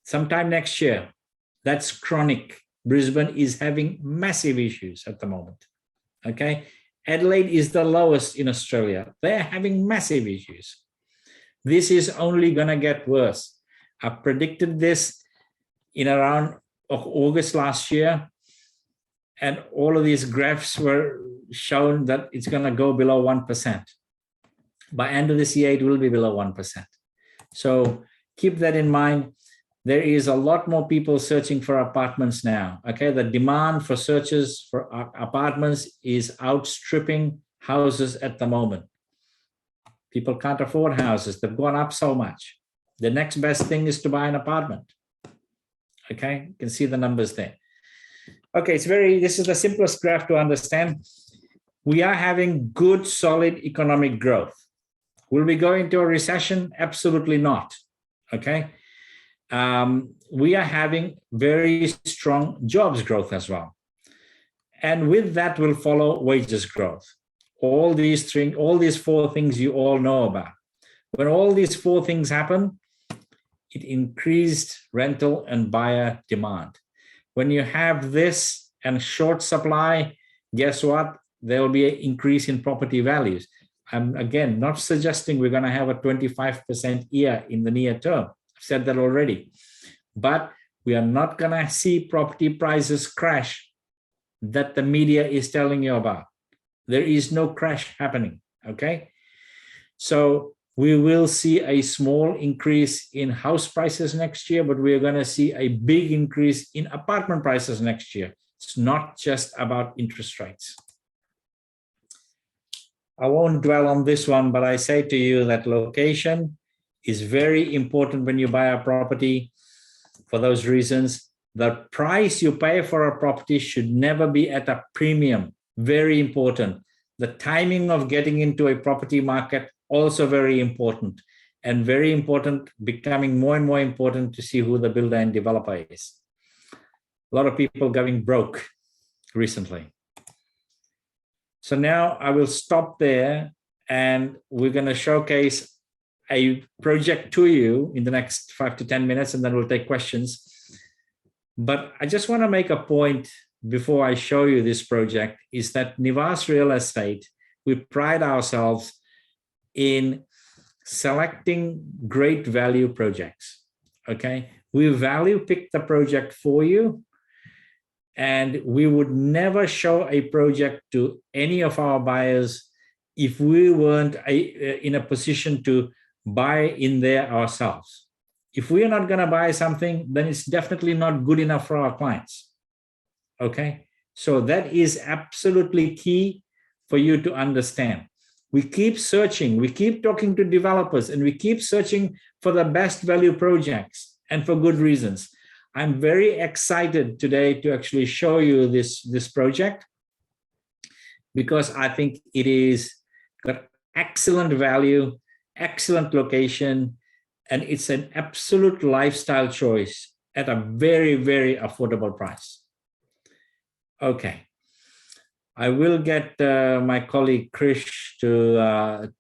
sometime next year. That's chronic. Brisbane is having massive issues at the moment. Okay, Adelaide is the lowest in Australia. They're having massive issues. This is only going to get worse. I predicted this in around August last year, and all of these graphs were shown that it's going to go below 1%. By end of this year, it will be below 1%. So keep that in mind. There is a lot more people searching for apartments now. Okay, the demand for searches for apartments is outstripping houses at the moment. People can't afford houses. They've gone up so much. The next best thing is to buy an apartment. Okay, you can see the numbers there. Okay, this is the simplest graph to understand. We are having good, solid economic growth. Will we go into a recession? Absolutely not. Okay. We are having very strong jobs growth as well. And with that will follow wages growth. All these four things you all know about. When all these four things happen, it increased rental and buyer demand. When you have this and short supply, guess what? There will be an increase in property values. I'm again not suggesting we're going to have a 25% year in the near term. I've said that already. But we are not going to see property prices crash that the media is telling you about. There is no crash happening. Okay. So we will see a small increase in house prices next year, but we are going to see a big increase in apartment prices next year. It's not just about interest rates. I won't dwell on this one, but I say to you that location is very important when you buy a property. For those reasons, the price you pay for a property should never be at a premium. Very important. The timing of getting into a property market, also very important. And very important, becoming more and more important to see who the builder and developer is. A lot of people going broke recently. So now I will stop there, and we're going to showcase a project to you in the next 5 to 10 minutes, and then we'll take questions. But I just want to make a point before I show you this project, is that Nivas Real Estate, we pride ourselves in selecting great value projects, okay? We value pick the project for you, and we would never show a project to any of our buyers if we weren't in a position to buy in there ourselves. If we are not going to buy something, then it's definitely not good enough for our clients. Okay, so that is absolutely key for you to understand. We keep searching, we keep talking to developers, and we keep searching for the best value projects, and for good reasons. I'm very excited today to actually show you this project, because I think it is got excellent value, excellent location, and it's an absolute lifestyle choice at a very, very affordable price. Okay, I will get my colleague Krish to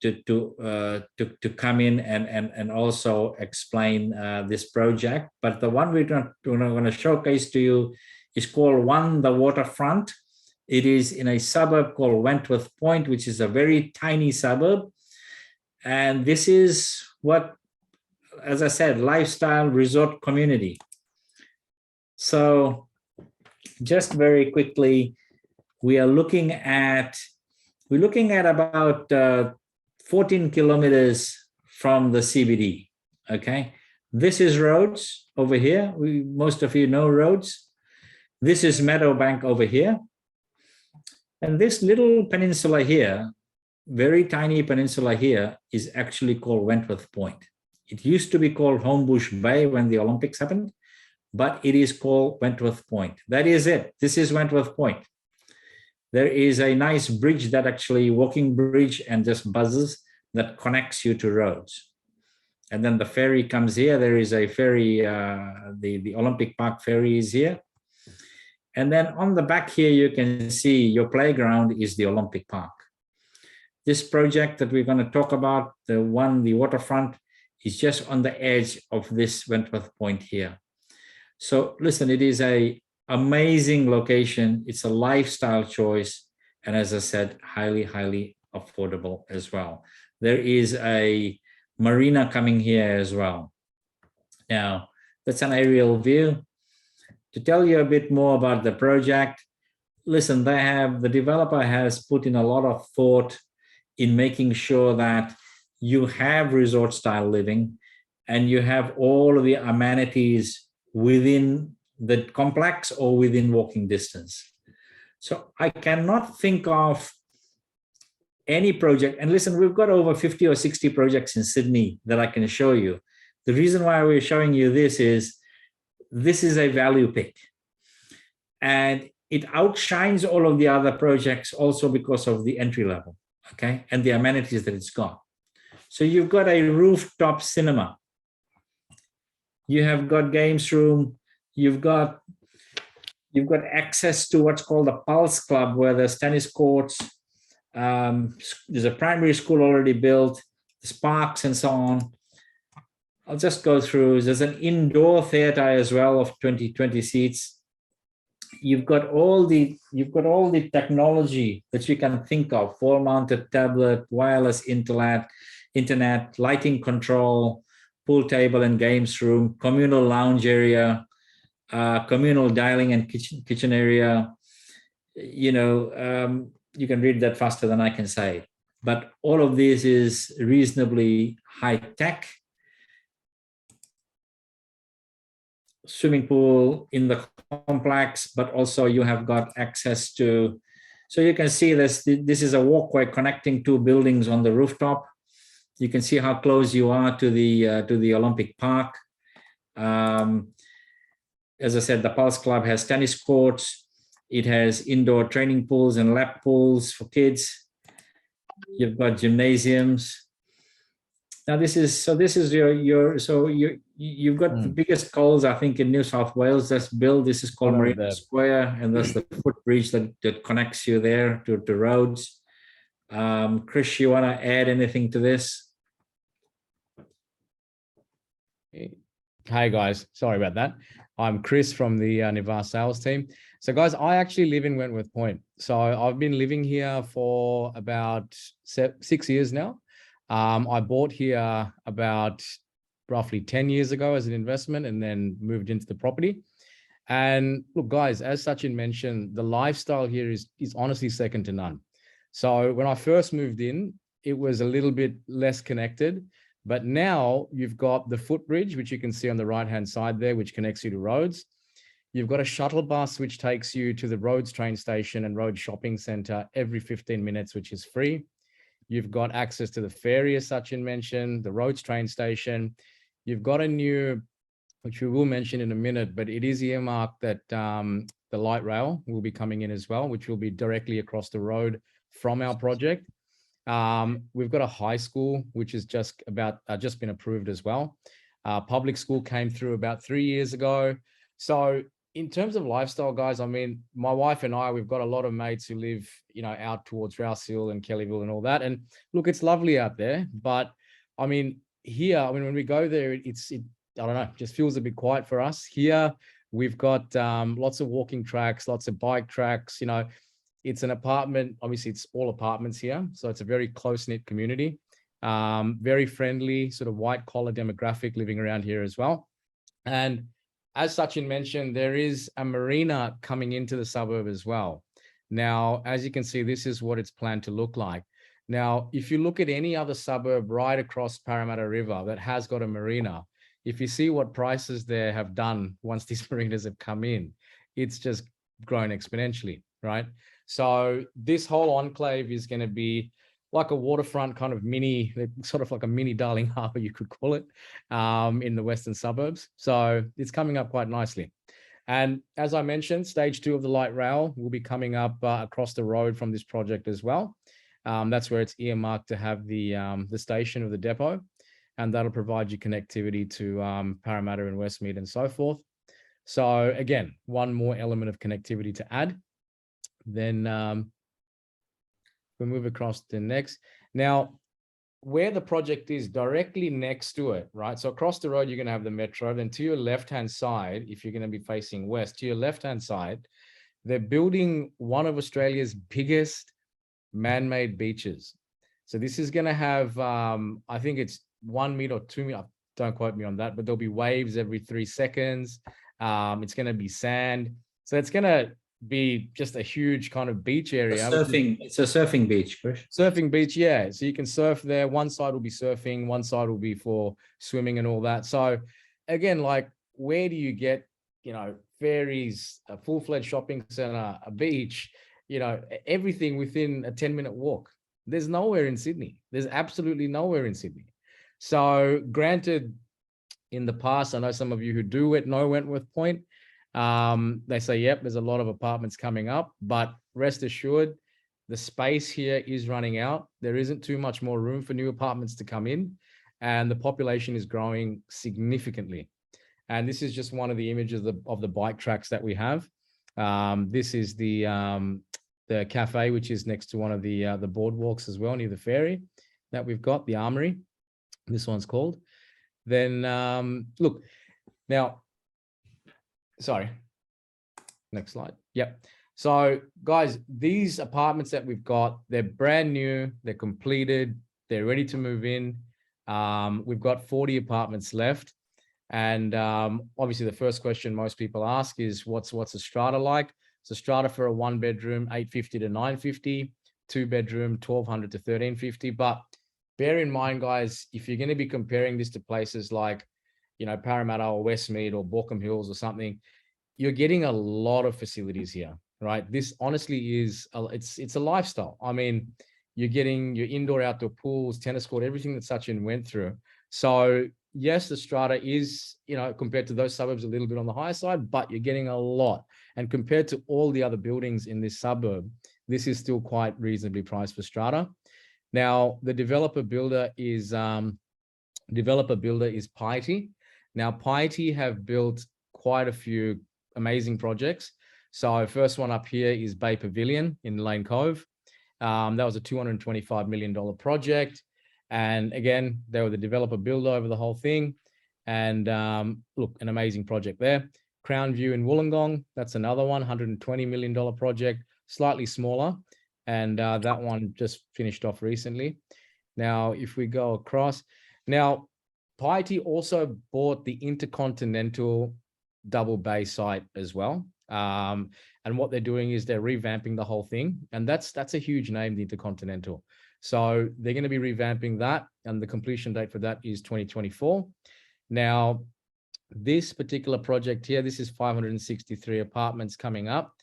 come in and also explain this project. But the one we're going to showcase to you is called One the Waterfront. It is in a suburb called Wentworth Point, which is a very tiny suburb. And this is what, as I said, lifestyle resort community. So just very quickly, we're looking at about 14 kilometers from the CBD. Okay, this is Rhodes over here. Most of you know Rhodes. This is Meadowbank over here, and this little peninsula here, very tiny peninsula here, is actually called Wentworth Point. It used to be called Homebush Bay when the Olympics happened, but it is called Wentworth Point. That is it. This is Wentworth Point. There is a nice bridge, that actually walking bridge and just buzzes, that connects you to Rhodes. And then the ferry comes here. There is a ferry, the Olympic Park ferry is here. And then on the back here, you can see your playground is the Olympic Park. This project that we're going to talk about, the waterfront, is just on the edge of this Wentworth Point here. So listen, it is a amazing location. It's a lifestyle choice. And as I said, highly, highly affordable as well. There is a marina coming here as well. Now, that's an aerial view. To tell you a bit more about the project, listen, the developer has put in a lot of thought in making sure that you have resort style living and you have all of the amenities within the complex or within walking distance. So I cannot think of any project, and listen, we've got over 50 or 60 projects in Sydney that I can show you. The reason why we're showing you this is a value pick. And it outshines all of the other projects also because of the entry level, okay, and the amenities that it's got. So you've got a rooftop cinema. You have got games room. You've got access to what's called a Pulse Club, where there's tennis courts. There's a primary school already built. There's parks and so on. I'll just go through. There's an indoor theater as well of 20 seats. You've got all the technology that you can think of: wall-mounted tablet, wireless internet, lighting control, pool table and games room, communal lounge area, communal dining and kitchen area. You can read that faster than I can say it. But all of this is reasonably high tech. Swimming pool in the complex, but also you have got access to, so you can see this is a walkway connecting two buildings on the rooftop. You can see how close you are to the Olympic Park. As I said, the Pulse Club has tennis courts. It has indoor training pools and lap pools for kids. You've got gymnasiums. Now you've got the biggest goals, I think, in New South Wales that's built. This is called Marina Square, and that's the footbridge that connects you there to Rhodes. Chris, you want to add anything to this? Hey guys, sorry about that. I'm Chris from the Nivar sales team. So guys, I actually live in Wentworth Point. So I've been living here for about 6 years now. I bought here about roughly 10 years ago as an investment and then moved into the property. And look, guys, as Sachin mentioned, the lifestyle here is honestly second to none. So when I first moved in, it was a little bit less connected. But now you've got the footbridge, which you can see on the right-hand side there, which connects you to Rhodes. You've got a shuttle bus, which takes you to the Rhodes train station and Rhodes shopping center every 15 minutes, which is free. You've got access to the ferry, as Sachin mentioned, the Rhodes train station. You've got a new, which we will mention in a minute, but it is earmarked that the light rail will be coming in as well, which will be directly across the road from our project. We've got a high school, which has just been approved as well. Public school came through about 3 years ago. So in terms of lifestyle, guys, I mean, my wife and I, we've got a lot of mates who live, out towards Rouse Hill and Kellyville and all that. And look, it's lovely out there, but I mean, here, when we go there, I don't know, just feels a bit quiet for us. Here, we've got lots of walking tracks, lots of bike tracks, It's an apartment. Obviously, it's all apartments here. So it's a very close-knit community, very friendly, sort of white-collar demographic living around here as well. And as Sachin mentioned, there is a marina coming into the suburb as well. Now, as you can see, this is what it's planned to look like. Now, if you look at any other suburb right across Parramatta River that has got a marina, if you see what prices there have done once these marinas have come in, it's just grown exponentially, right? So this whole enclave is going to be like a waterfront kind of mini, sort of like a mini Darling Harbour, you could call it, in the western suburbs. So it's coming up quite nicely. And as I mentioned, stage 2 of the light rail will be coming up across the road from this project as well. That's where it's earmarked to have the station of the depot, and that'll provide you connectivity to Parramatta and Westmead and so forth. So again, one more element of connectivity to add. Then we'll move across to the next. Now, where the project is directly next to it, right? So across the road, you're going to have the metro. Then to your left-hand side, if you're going to be facing west, to your left-hand side, they're building one of Australia's biggest man-made beaches. So this is going to have, I think it's 1 meter or 2 meters. Don't quote me on that, but there'll be waves every 3 seconds. It's going to be sand. So it's going to be just a huge kind of beach area. It's a surfing beach, Chris. Surfing beach, yeah. So you can surf there. One side will be surfing, one side will be for swimming and all that. So again, like, where do you get, ferries, a full-fledged shopping center, a beach, everything within a 10-minute walk? There's nowhere in Sydney. There's absolutely nowhere in Sydney. So granted, in the past, I know some of you who do know Wentworth Point, they say, yep, there's a lot of apartments coming up, but rest assured, the space here is running out. There isn't too much more room for new apartments to come in, and the population is growing significantly. And this is just one of the images of the bike tracks that we have. This is the cafe, which is next to one of the boardwalks as well, near the ferry that we've got, the Armory. This one's called. Then look, now, sorry, next slide. Yep. So guys, these apartments that we've got, they're brand new, they're completed, they're ready to move in. We've got 40 apartments left. And obviously the first question most people ask is what's a strata like? So strata for a 1-bedroom, 850 to 950, 2-bedroom, 1200 to 1350. But bear in mind, guys, if you're going to be comparing this to places like, Parramatta or Westmead or Borkham Hills or something, you're getting a lot of facilities here, right? This honestly is, it's a lifestyle. I mean, you're getting your indoor, outdoor pools, tennis court, everything that Sachin went through. So yes, the strata is, compared to those suburbs, a little bit on the higher side, but you're getting a lot. And compared to all the other buildings in this suburb, this is still quite reasonably priced for strata. Now, the developer builder is Piety. Now, Piety have built quite a few amazing projects. So first one up here is Bay Pavilion in Lane Cove. That was a $225 million project. And again, they were the developer builder over the whole thing. And look, an amazing project there. Crown View in Wollongong, that's another one, $120 million project, slightly smaller. And that one just finished off recently. Now, if we go across, now, Piety also bought the Intercontinental Double Bay site as well. And what they're doing is they're revamping the whole thing. And that's a huge name, the Intercontinental. So they're going to be revamping that. And the completion date for that is 2024. Now, this particular project here, this is 563 apartments coming up.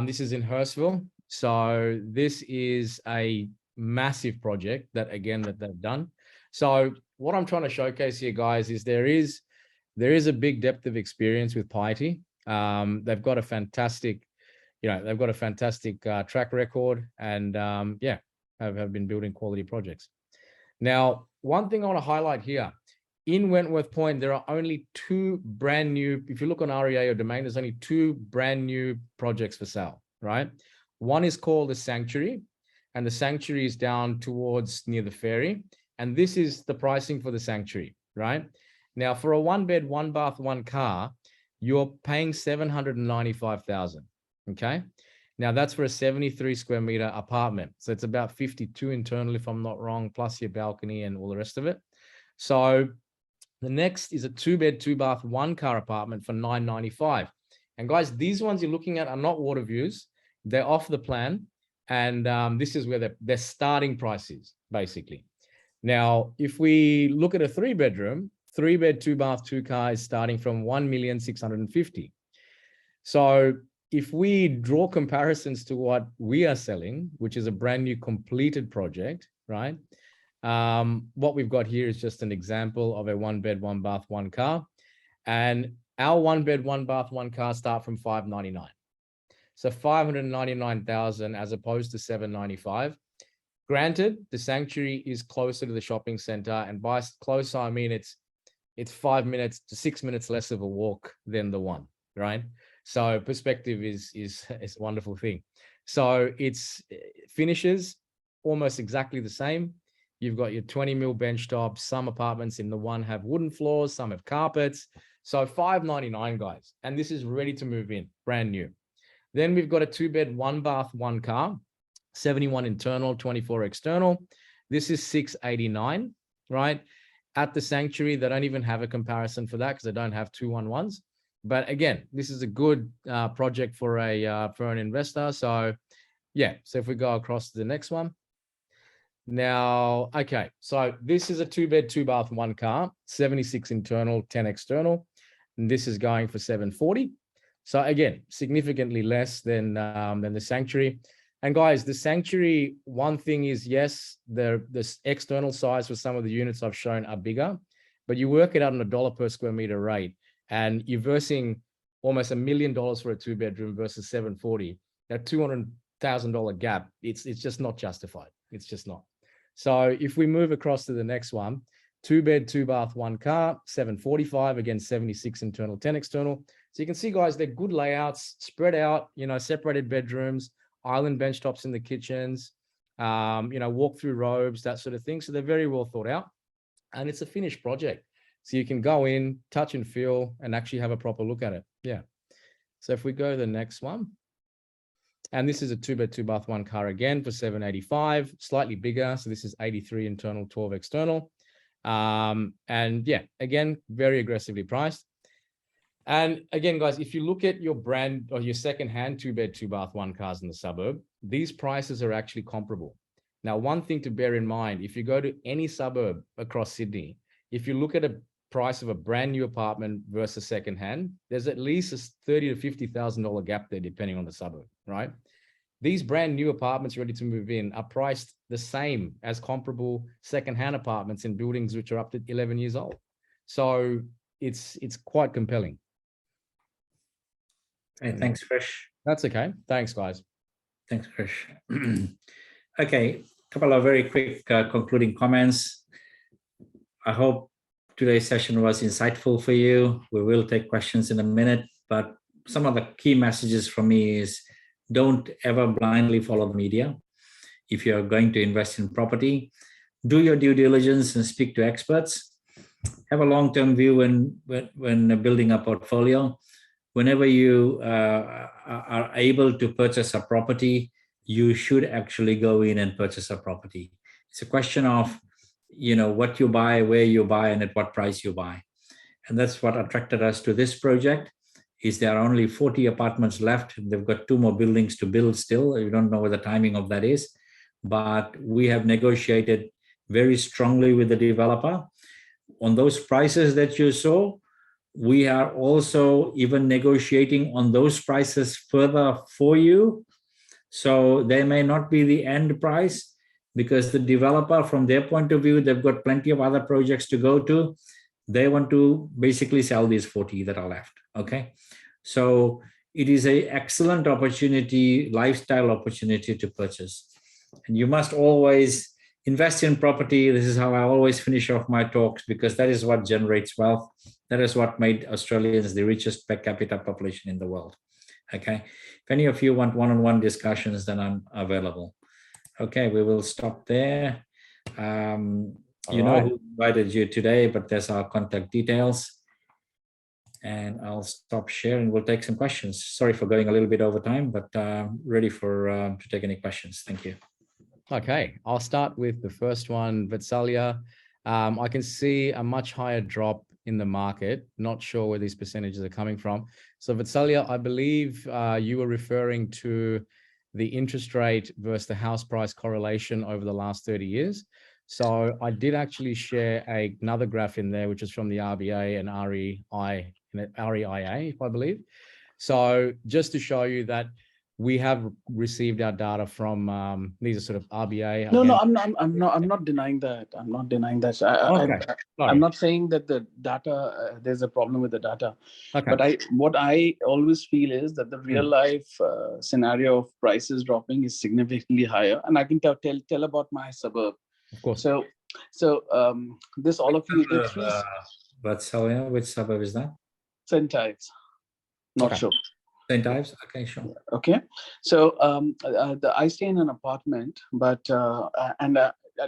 This is in Hurstville. So this is a massive project that, again, that they've done. So what I'm trying to showcase here, guys, is there is a big depth of experience with Piety. They've got a fantastic, track record, and yeah, have been building quality projects. Now, one thing I want to highlight here, in Wentworth Point, there are only 2 brand new, if you look on REA or Domain, there's only 2 brand new projects for sale, right? One is called the Sanctuary, and the Sanctuary is down towards near the ferry. And this is the pricing for the Sanctuary, right? Now, for a 1-bed, 1-bath, 1-car, you're paying $795,000, okay? Now, that's for a 73 square meter apartment. So it's about 52 internal, if I'm not wrong, plus your balcony and all the rest of it. So the next is a 2-bed, 2-bath, 1-car apartment for $995,000. And guys, these ones you're looking at are not water views. They're off the plan. And this is where their starting price is, basically. Now, if we look at a 3-bedroom, 3-bed, 2-bath, 2-car is starting from $1,650,000. So if we draw comparisons to what we are selling, which is a brand new completed project, right? What we've got here is just an example of a 1-bed, 1-bath, 1-car. And our 1-bed, 1-bath, 1-car start from $599,000. So $599,000 as opposed to $795,000. Granted, the Sanctuary is closer to the shopping center, and by closer, I mean it's 5 minutes to 6 minutes less of a walk than the one, right? So perspective is a wonderful thing. So it's finishes almost exactly the same. You've got your 20 mil bench tops. Some apartments in the one have wooden floors, some have carpets. So $599,000, guys, and this is ready to move in, brand new. Then we've got a 2-bed, 1-bath, 1-car. 71 internal, 24 external. This is $689,000, right? At the Sanctuary, they don't even have a comparison for that because they don't have 211s. But again, this is a good project for an investor. So yeah, so if we go across to the next one. Now, okay, so this is a 2-bed, 2-bath, 1-car, 76 internal, 10 external. And this is going for $740,000. So again, significantly less than the Sanctuary. And guys, the Sanctuary, one thing is, yes, the external size for some of the units I've shown are bigger, but you work it out on $1 per square meter rate, and you're versing almost $1 million for a 2-bedroom versus $740,000. That $200,000 gap, it's just not justified. It's just not. So if we move across to the next one, 2-bed, 2-bath, 1-car, $745,000, again, 76 internal, 10 external. So you can see, guys, they're good layouts, spread out, separated bedrooms, island bench tops in the kitchens, walk-through robes, that sort of thing. So they're very well thought out, and it's a finished project. So you can go in, touch and feel, and actually have a proper look at it. Yeah. So if we go to the next one, and this is a 2-bed, 2-bath, 1-car again for $785,000, slightly bigger. So this is 83 internal, 12 external. And yeah, again, very aggressively priced. And again, guys, if you look at your brand or your secondhand 2-bed, 2-bath, 1-cars in the suburb, these prices are actually comparable. Now, one thing to bear in mind, if you go to any suburb across Sydney, if you look at a price of a brand new apartment versus secondhand, there's at least a $30,000 to $50,000 gap there, depending on the suburb, right? These brand new apartments ready to move in are priced the same as comparable secondhand apartments in buildings which are up to 11 years old. So it's quite compelling. Hey, thanks, Krish. That's okay. Thanks, guys. Thanks, Krish. Okay, a couple of very quick concluding comments. I hope today's session was insightful for you. We will take questions in a minute, but some of the key messages from me is don't ever blindly follow the media. If you're going to invest in property, do your due diligence and speak to experts. have a long-term view when building a portfolio. Whenever you are able to purchase a property, you should actually go in and purchase a property. It's a question of, what you buy, where you buy, and at what price you buy. And that's what attracted us to this project. Is there are only 40 apartments left. They've got 2 more buildings to build still. You don't know what the timing of that is, but we have negotiated very strongly with the developer on those prices that you saw. We are also even negotiating on those prices further for you. So they may not be the end price, because the developer, from their point of view, they've got plenty of other projects to go to. They want to basically sell these 40 that are left. Okay. So it is an excellent opportunity, lifestyle opportunity to purchase. And you must always invest in property. This is how I always finish off my talks, because that is what generates wealth. That is what made Australians the richest per capita population in the world. Okay. If any of you want one-on-one discussions, then I'm available. Okay, we will stop there. You know who invited you today, but there's our contact details. And I'll stop sharing. We'll take some questions. Sorry for going a little bit over time, but ready to take any questions. Thank you. Okay, I'll start with the first one, Vatsalya. I can see a much higher drop in the market. Not sure where these percentages are coming from. So Vatsalya, I believe you were referring to the interest rate versus the house price correlation over the last 30 years. So I did actually share another graph in there, which is from the RBA and REIA, if I believe. So just to show you that we have received our data from these are sort of RBA. No, I'm not denying that. I'm not denying that. I'm not saying that the data there's a problem with the data. Okay. But what I always feel is that the real life scenario of prices dropping is significantly higher, and I can tell about my suburb. Of course. So this all of you. Vatsalya, which suburb is that? St. Ives. Not sure. St. Ives? Okay, sure. Okay. So I stay in an apartment, but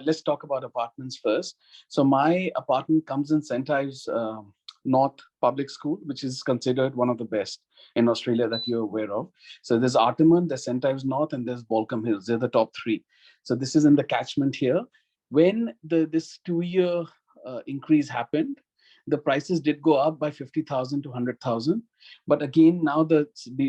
let's talk about apartments first. So my apartment comes in St. Ives North Public School, which is considered one of the best in Australia that you're aware of. So there's Artarmon, there's St. Ives North, and there's Baulkham Hills. They're the top 3. So this is in the catchment here. When this 2-year increase happened, the prices did go up by 50,000 to 100,000. But again, now the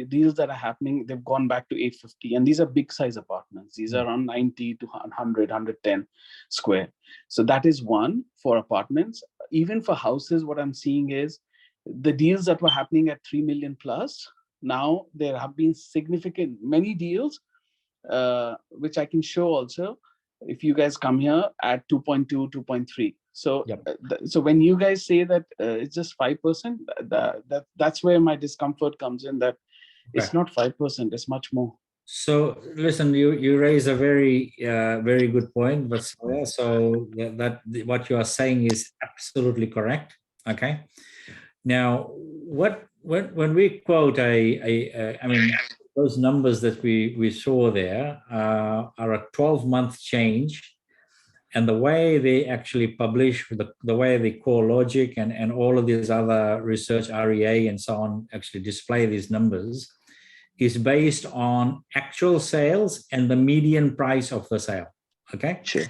deals that are happening, they've gone back to 850. And these are big size apartments. These are around 90 to 100, 110 square. So that is one for apartments. Even for houses, what I'm seeing is the deals that were happening at 3 million plus. Now there have been many deals, which I can show also if you guys come here at 2.2, 2.3. So, so when you guys say that it's just 5%, that's where my discomfort comes in. That it's not 5%; it's much more. So, listen, you raise a very very good point, but so that what you are saying is absolutely correct. Okay. Now, when we quote I mean, those numbers that we saw there are a 12-month change. And the way they actually publish, the way the CoreLogic and all of these other research, REA and so on, actually display these numbers, is based on actual sales and the median price of the sale. Okay? Sure.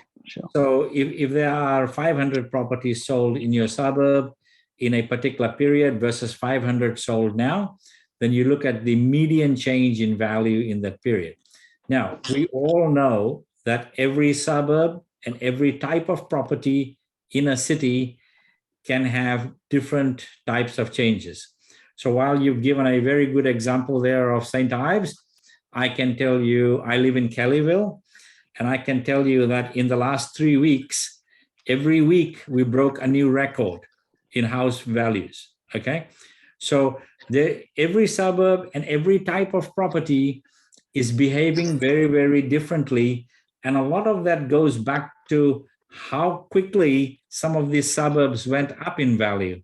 So if there are 500 properties sold in your suburb in a particular period versus 500 sold now, then you look at the median change in value in that period. Now, we all know that every suburb and every type of property in a city can have different types of changes. So while you've given a very good example there of St. Ives, I can tell you, I live in Kellyville, and I can tell you that in the last 3 weeks, every week we broke a new record in house values, okay? So every suburb and every type of property is behaving very, very differently. And a lot of that goes back to how quickly some of these suburbs went up in value.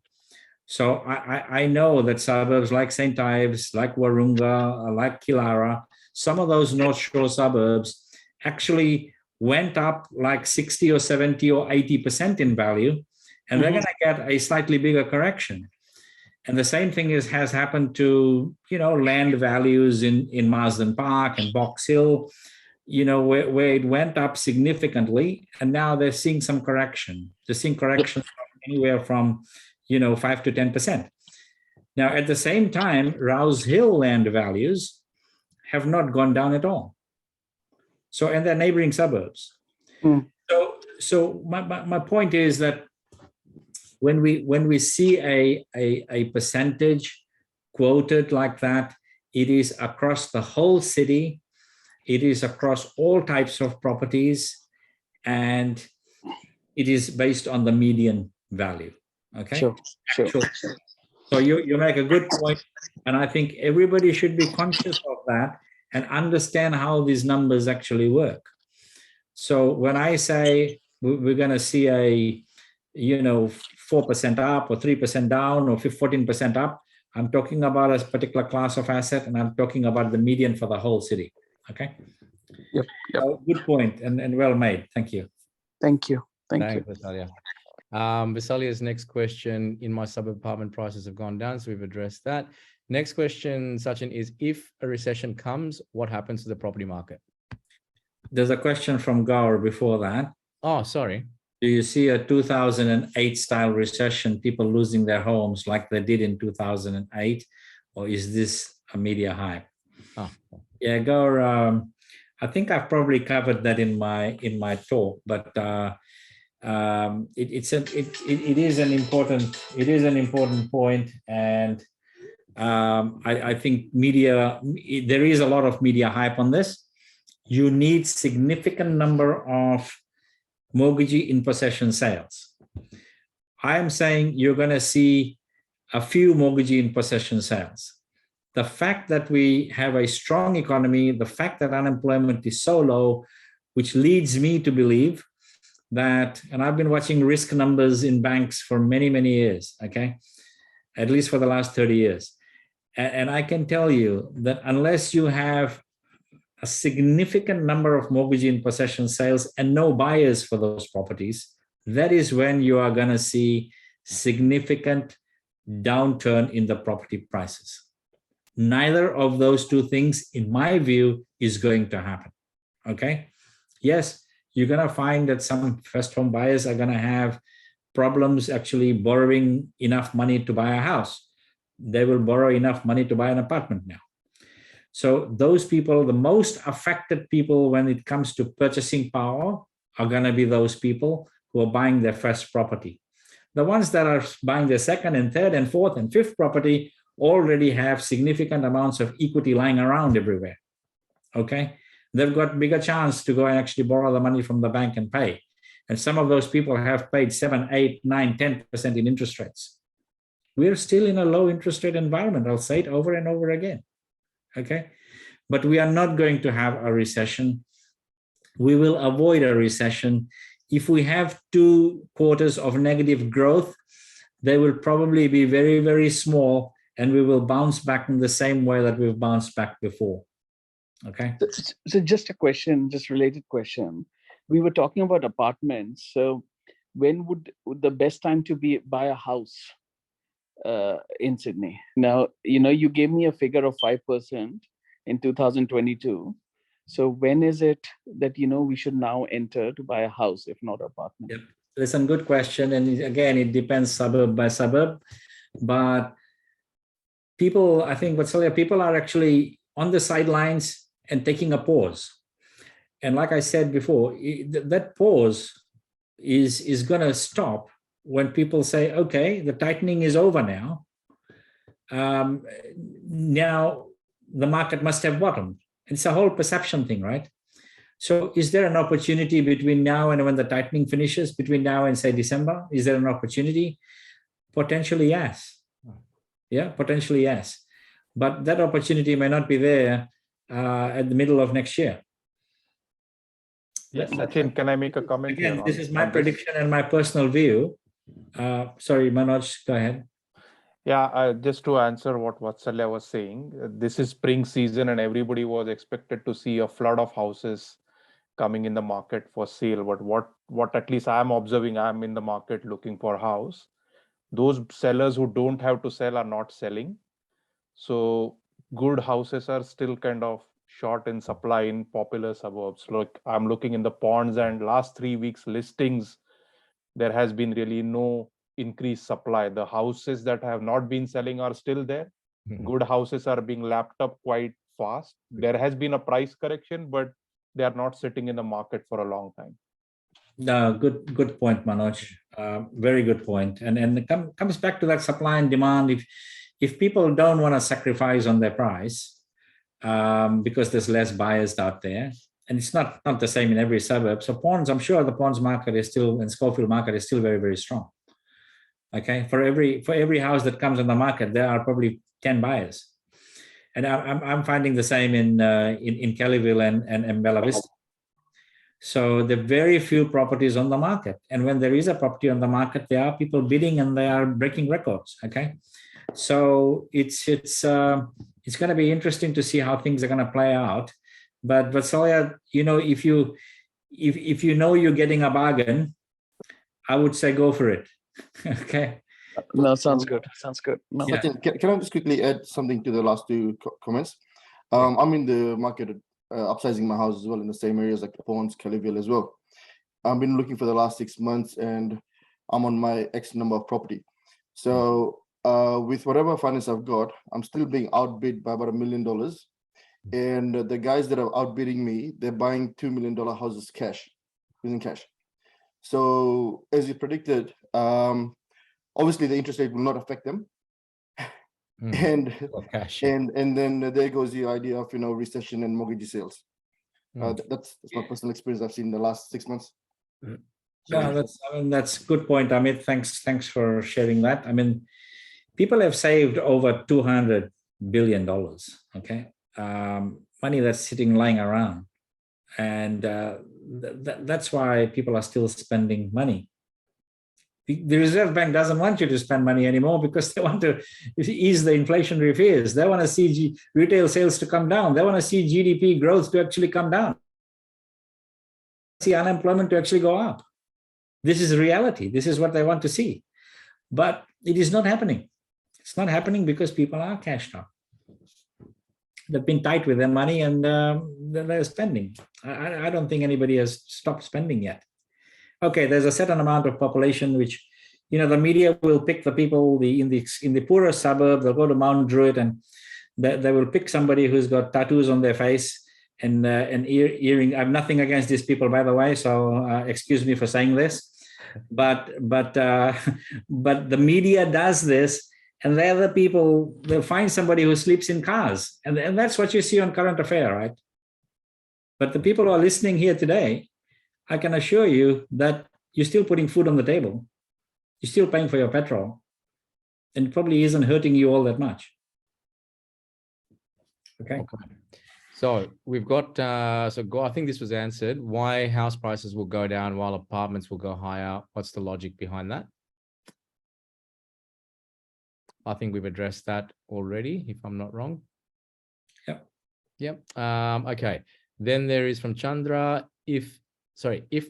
So I know that suburbs like St. Ives, like Warunga, like Killara, some of those North Shore suburbs actually went up like 60 or 70 or 80% in value. and we're going to get a slightly bigger correction. And the same thing has happened to, land values in Marsden Park and Box Hill, where it went up significantly, and now they're seeing some correction. They're seeing corrections anywhere from, 5 to 10%. Now, at the same time, Rouse Hill land values have not gone down at all. So, and they're neighboring suburbs. So my point is that when we see a percentage quoted like that, it is across the whole city, it is across all types of properties, and it is based on the median value. Okay. Sure. So you make a good point, and I think everybody should be conscious of that and understand how these numbers actually work. So when I say we're going to see a 4% up or 3% down or 14% up, I'm talking about a particular class of asset, and I'm talking about the median for the whole city. Okay. Yep. Good point, and well made. Thank you. Thank you. Thanks, Visalia. Visalia's next question: in my suburb, apartment prices have gone down, so we've addressed that. Next question, Sachin, is if a recession comes, what happens to the property market? There's a question from Gaur before that. Oh, sorry. Do you see a 2008 style recession, people losing their homes like they did in 2008, or is this a media hype? Oh. Yeah, Gaur, I think I've probably covered that in my talk, but it is an important point, and I think there is a lot of media hype on this. You need significant number of mortgagee in possession sales. I am saying you're going to see a few mortgagee in possession sales. The fact that we have a strong economy, the fact that unemployment is so low, which leads me to believe that, and I've been watching risk numbers in banks for many, many years, okay, at least for the last 30 years. And I can tell you that unless you have a significant number of mortgagee in possession sales and no buyers for those properties, that is when you are going to see significant downturn in the property prices. Neither of those two things, in my view, is going to happen. Okay. Yes, you're going to find that some first home buyers are going to have problems actually borrowing enough money to buy a house. They will borrow enough money to buy an apartment now. So those people, the most affected people when it comes to purchasing power, are going to be those people who are buying their first property. The ones that are buying their second and third and fourth and fifth property already have significant amounts of equity lying around everywhere. Okay. They've got bigger chance to go and actually borrow the money from the bank and pay. And some of those people have paid 7, 8, 9, 10% in interest rates. We're still in a low interest rate environment. I'll say it over and over again. Okay. But we are not going to have a recession. We will avoid a recession. If we have 2 quarters of negative growth, they will probably be very, very small, and we will bounce back in the same way that we've bounced back before. Okay. So just a question, just related question. We were talking about apartments. So when would the best time to buy a house in Sydney? Now, you gave me a figure of 5% in 2022. So when is it that, we should now enter to buy a house, if not apartment? Yep. Listen, good question. And again, it depends suburb by suburb. But people, I think, people are actually on the sidelines and taking a pause. And like I said before, that pause is going to stop when people say, okay, the tightening is over now. Now the market must have bottomed. It's a whole perception thing, right? So is there an opportunity between now and when the tightening finishes, between now and say December? Is there an opportunity? Potentially, yes. Yeah, potentially, yes. But that opportunity may not be there at the middle of next year. Yes, Sachin, can I make a comment? Again, this is my prediction and my personal view. Sorry, Manoj, go ahead. Yeah, just to answer what Vatsalya was saying, this is spring season and everybody was expected to see a flood of houses coming in the market for sale. But what what at least I'm observing, I'm in the market looking for a house. Those sellers who don't have to sell are not selling. So good houses are still kind of short in supply in popular suburbs. Look, I'm looking in the ponds, and last 3 weeks listings, there has been really no increased supply. The houses that have not been selling are still there. Good houses are being lapped up quite fast. There has been a price correction, but they are not sitting in the market for a long time. Good point, Manoj. Very good point. And it comes back to that supply and demand. If people don't want to sacrifice on their price because there's less buyers out there, and it's not the same in every suburb. So ponds, I'm sure the ponds market is still, and Schofield market is still very, very strong. Okay, for every house that comes on the market, there are probably 10 buyers, and I'm finding the same in Kellyville and Bella Vista. So there are very few properties on the market, and when there is a property on the market, there are people bidding and they are breaking records. Okay, so it's going to be interesting to see how things are going to play out. But Salya, if you know you're getting a bargain, I would say go for it. Okay. No, sounds good. Sounds good. No. Yeah. Can I just quickly add something to the last two comments? I'm in the market upsizing my house as well in the same areas like Ponds, Kellyville as well. I've been looking for the last 6 months, and I'm on my X number of property. So with whatever finance I've got, I'm still being outbid by about $1 million. And the guys that are outbidding me, they're buying $2 million houses cash, using cash. So as you predicted, obviously the interest rate will not affect them. And then there goes the idea of recession and mortgage sales. That's my personal experience I've seen in the last 6 months. Yeah, that's good point, Amit. Thanks for sharing that. I mean, people have saved over $200 billion. Okay, money that's sitting lying around, and that's why people are still spending money. The Reserve Bank doesn't want you to spend money anymore because they want to ease the inflationary fears. They want to see retail sales to come down. They want to see GDP growth to actually come down. See unemployment to actually go up. This is reality. This is what they want to see. But it is not happening. It's not happening because people are cashed out. They've been tight with their money and they're spending. I don't think anybody has stopped spending yet. Okay, there's a certain amount of population which, the media will pick the people in the poorer suburb. They'll go to Mount Druitt and they will pick somebody who's got tattoos on their face and earring. I have nothing against these people, by the way, so excuse me for saying this, but the media does this, and they're the people. They'll find somebody who sleeps in cars, and that's what you see on Current Affair, right? But the people who are listening here today, I can assure you that you're still putting food on the table. You're still paying for your petrol, and it probably isn't hurting you all that much. Okay. So we've got, I think this was answered. Why house prices will go down while apartments will go higher. What's the logic behind that? I think we've addressed that already, if I'm not wrong. Yep. Okay. Then there is from Chandra, if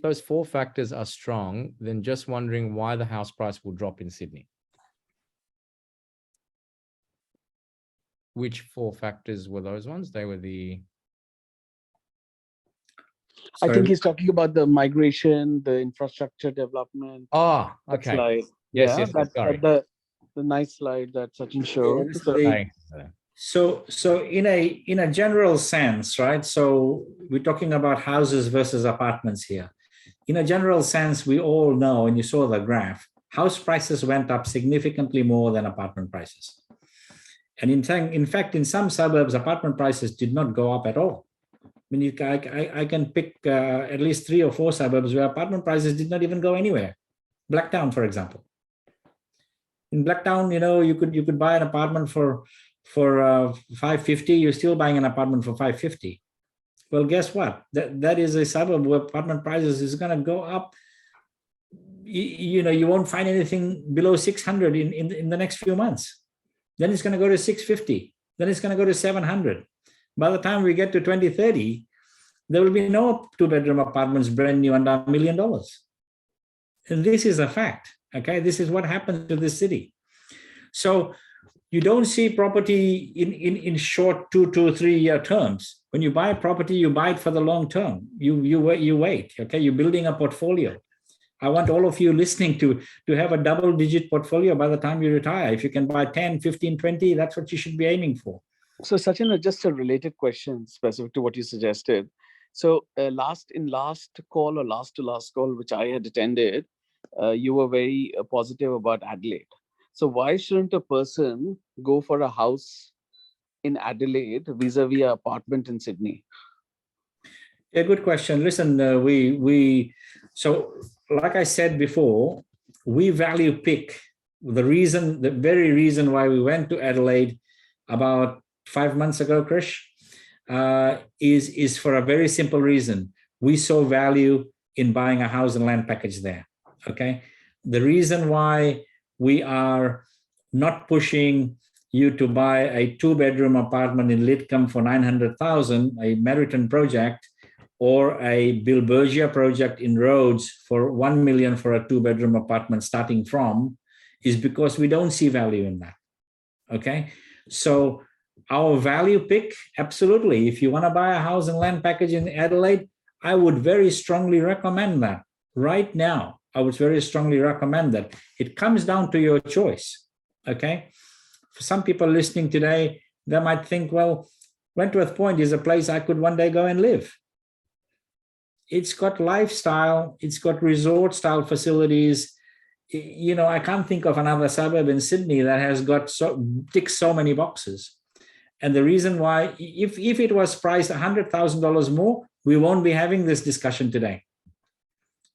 those 4 factors are strong, then just wondering why the house price will drop in Sydney. Which 4 factors were those ones? They were the... I think he's talking about the migration, the infrastructure development. Oh, okay. Slide. Yes, sorry. The nice slide that Sachin showed. So in a general sense, right? So we're talking about houses versus apartments here. In a general sense, we all know, and you saw the graph, house prices went up significantly more than apartment prices. And in fact, in some suburbs, apartment prices did not go up at all. I mean, I can pick at least 3 or 4 suburbs where apartment prices did not even go anywhere. Blacktown, for example. In Blacktown, you could buy an apartment for $550. You're still buying an apartment for $550. Well, guess what? That is a suburb where apartment prices is going to go up. You won't find anything below 600 in the next few months. Then it's going to go to 650. Then it's going to go to 700. By the time we get to 2030, there will be no 2-bedroom apartments brand new under $1 million. And this is a fact. Okay, this is what happens to this city. So you don't see property in short 2 to 3 year terms. When you buy a property, you buy it for the long term. You wait. Okay, you're building a portfolio. I want all of you listening to have a double-digit portfolio by the time you retire. If you can buy 10, 15, 20, that's what you should be aiming for. So Sachin, just a related question specific to what you suggested. So last call or last to last call, which I had attended, you were very positive about Adelaide. So why shouldn't a person go for a house in Adelaide vis-a-vis an apartment in Sydney? Yeah, good question. Listen, so like I said before, we value pick. The very reason why we went to Adelaide about 5 months ago, Krish, is for a very simple reason. We saw value in buying a house and land package there. Okay. The reason why we are not pushing you to buy a 2-bedroom apartment in Lidcombe for 900,000, a Meriton project, or a Bilbergia project in Rhodes for 1 million for a 2-bedroom apartment starting from, is because we don't see value in that. Okay. So our value pick, absolutely. If you want to buy a house and land package in Adelaide, I would very strongly recommend that right now. I would very strongly recommend that. It comes down to your choice. Okay. For some people listening today, they might think, well, Wentworth Point is a place I could one day go and live. It's got lifestyle, it's got resort style facilities. You know, I can't think of another suburb in Sydney that has got ticks so many boxes. And the reason why, if it was priced $100,000 more, we won't be having this discussion today.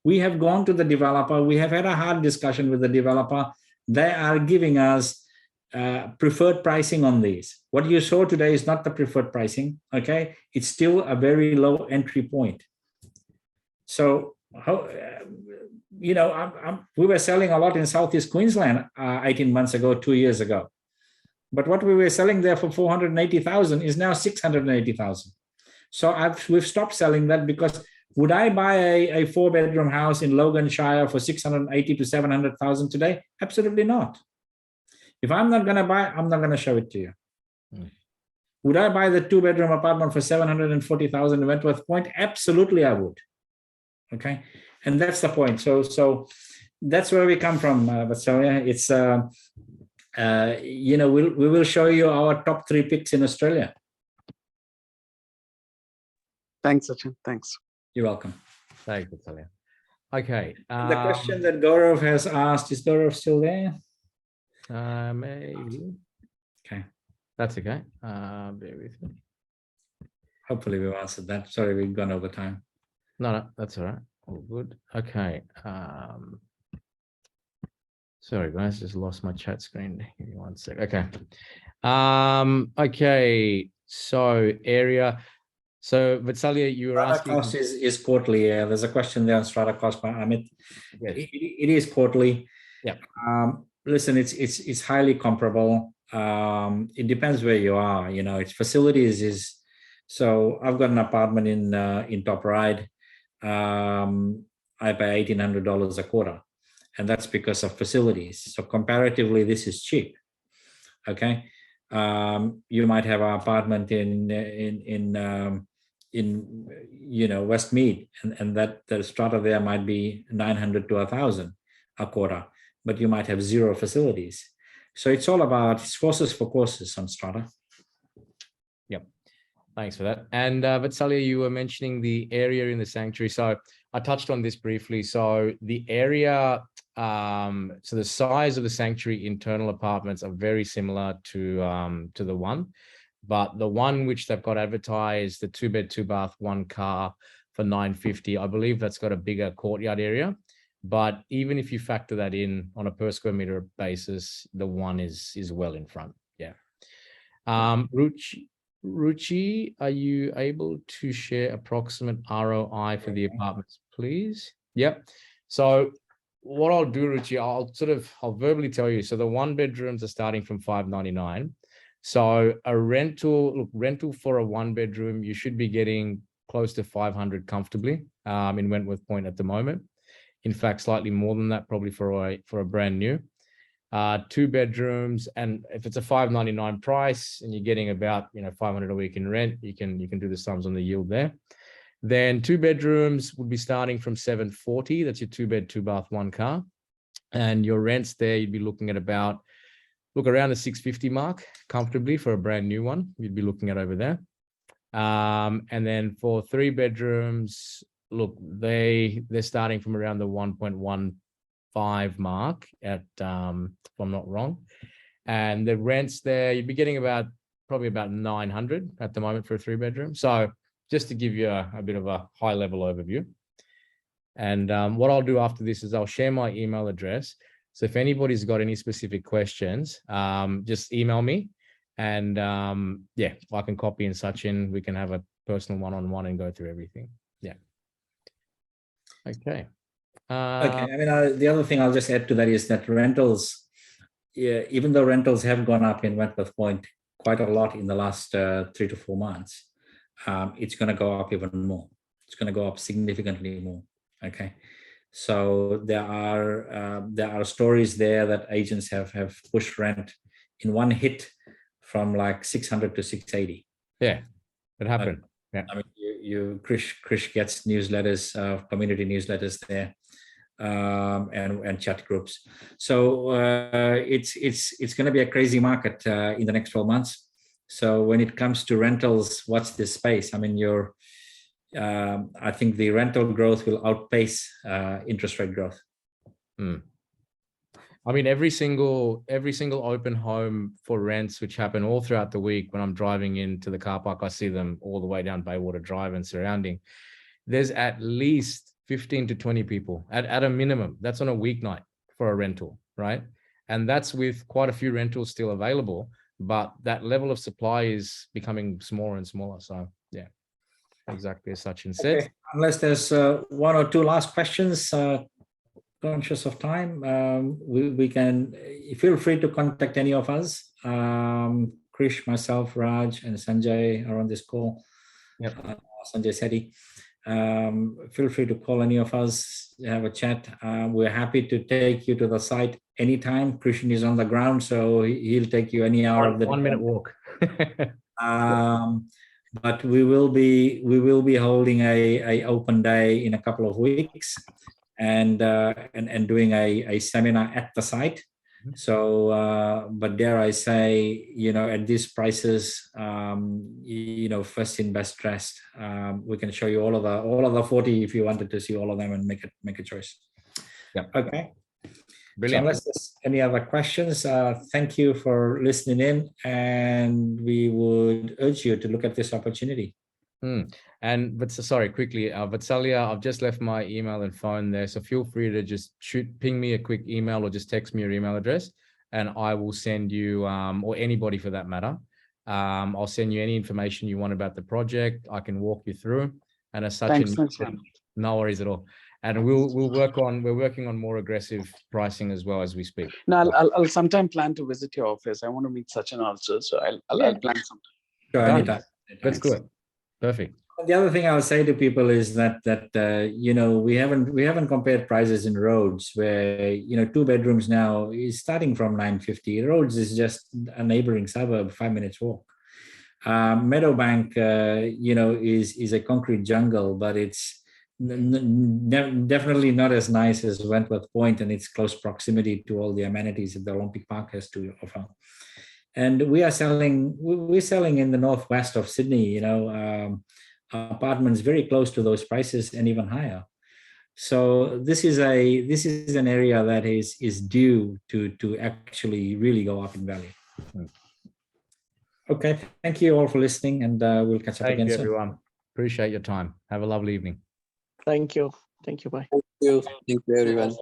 We have gone to the developer, we have had a hard discussion with the developer. They are giving us preferred pricing on these. What you saw today is not the preferred pricing, okay? It's still a very low entry point. So, you know, we were selling a lot in Southeast Queensland 18 months ago, 2 years ago. But what we were selling there for 480,000 is now 680,000. So we've stopped selling that, because would I buy a 4-bedroom house in Loganshire for 680 to 700,000 today? Absolutely not. If I'm not going to buy, I'm not going to show it to you. Would I buy the 2-bedroom apartment for 740,000 in Wentworth Point? Absolutely, I would. Okay, and that's the point. So that's where we come from, Vatsalya. It's you know, we will show you our top 3 picks in Australia. Thanks, Sachin. Thanks. You're welcome. Thanks, Vatsalya. Okay. The question that Gaurav has asked, is Gaurav still there? Maybe. Okay. That's okay. Bear with me. Hopefully we've answered that. Sorry, we've gone over time. No, that's all right. All good. Okay. Sorry, guys, just lost my chat screen. Give me 1 sec. Okay. Okay. So area. So Vatsalya, you were asking. Strata cost is quarterly. Yeah, there's a question there on strata cost by Amit. Yes. It is quarterly. Yeah. Listen, it's highly comparable. It depends where you are. You know, its facilities is. So I've got an apartment in Top Ryde. I pay $1,800 a quarter, and that's because of facilities. So comparatively, this is cheap. Okay, you might have an apartment in you know, Westmead, and that the strata there might be 900 to 1,000 a quarter, but you might have 0 facilities. So it's all about horses for courses on strata. Yep. Thanks for that. And Vatsalya, you were mentioning the area in the sanctuary. So I touched on this briefly. So the area, so the size of the sanctuary internal apartments are very similar to the one, but the one which they've got advertised, the 2-bed, 2-bath, 1 car for 950, I believe that's got a bigger courtyard area. But even if you factor that in on a per square meter basis, the one is well in front. Yeah. Ruchi, are you able to share approximate ROI for the apartments, please? Yep. So what I'll do, Ruchi, I'll verbally tell you. So the 1-bedrooms are starting from $599. So a rental for a 1-bedroom, you should be getting close to 500 comfortably in Wentworth Point at the moment. In fact, slightly more than that, probably for a brand new. 2 bedrooms, and if it's a $599 price and you're getting about $500 a week in rent, you can do the sums on the yield there. Then 2 bedrooms would be starting from $740. That's your 2-bed, 2-bath, 1 car, and your rents there you'd be looking at around the $650 mark comfortably for a brand new one. You'd be looking at over there. And then for 3 bedrooms, look, they're starting from around the 1.15 mark at if I'm not wrong, and the rents there you'd be getting probably about $900 at the moment for a 3-bedroom. So just to give you a bit of a high level overview. And what I'll do after this is I'll share my email address, so if anybody's got any specific questions, just email me, and yeah, I can copy and such in. We can have a personal one-on-one and go through everything. Yeah. Okay. Okay. I mean, the other thing I'll just add to that is that rentals, even though rentals have gone up in Wentworth Point quite a lot in the last 3 to 4 months, it's going to go up even more. It's going to go up significantly more. Okay. So there are stories there that agents have pushed rent in one hit from like 600 to 680. Yeah, it happened. Yeah. I mean, Krish gets newsletters, community newsletters there, and chat groups. So it's going to be a crazy market in the next 12 months. So when it comes to rentals, what's this space? I mean, I think the rental growth will outpace interest rate growth. I mean, every single open home for rents, which happen all throughout the week, when I'm driving into the car park, I see them all the way down Baywater Drive and surrounding. There's at least 15 to 20 people at a minimum. That's on a weeknight for a rental, right? And that's with quite a few rentals still available, but that level of supply is becoming smaller and smaller. So yeah, exactly as Sachin said. Okay. Unless there's 1 or 2 last questions, conscious of time, we can feel free to contact any of us. Krish, myself, Raj, and Sanjay are on this call. Yep. Sanjay Sethi. Feel free to call any of us, have a chat. We're happy to take you to the site anytime. Krishan is on the ground, so he'll take you any hour of the 1 minute walk. But we will be holding a open day in a couple of weeks, and doing a seminar at the site. So, but dare I say, at these prices, first in, best dressed, we can show you all of the 40 if you wanted to see all of them and make a choice. Yeah. Okay. Brilliant. So unless there's any other questions, thank you for listening in, and we would urge you to look at this opportunity. But sorry, quickly, Vatsalya, I've just left my email and phone there, so feel free to just ping me a quick email or just text me your email address, and I will send you, or anybody for that matter, I'll send you any information you want about the project. I can walk you through, and as such, no worries at all. And we're working on more aggressive pricing as well as we speak. No, I'll sometime plan to visit your office. I want to meet Sachin also, so I'll plan sometime. Sure, anytime. Let's do it. Perfect. The other thing I would say to people is that we haven't compared prices in Rhodes, where 2 bedrooms now is starting from $950. Rhodes is just a neighboring suburb, 5 minutes walk. Meadowbank, is a concrete jungle, but it's definitely not as nice as Wentworth Point and its close proximity to all the amenities that the Olympic Park has to offer. And we're selling in the northwest of Sydney, apartments very close to those prices and even higher. So this is an area that is due to actually really go up in value. Okay, thank you all for listening, and we'll catch up again soon. Thank you, everyone. Appreciate your time. Have a lovely evening. Thank you. Thank you. Bye. Thank you. Thank you, everyone.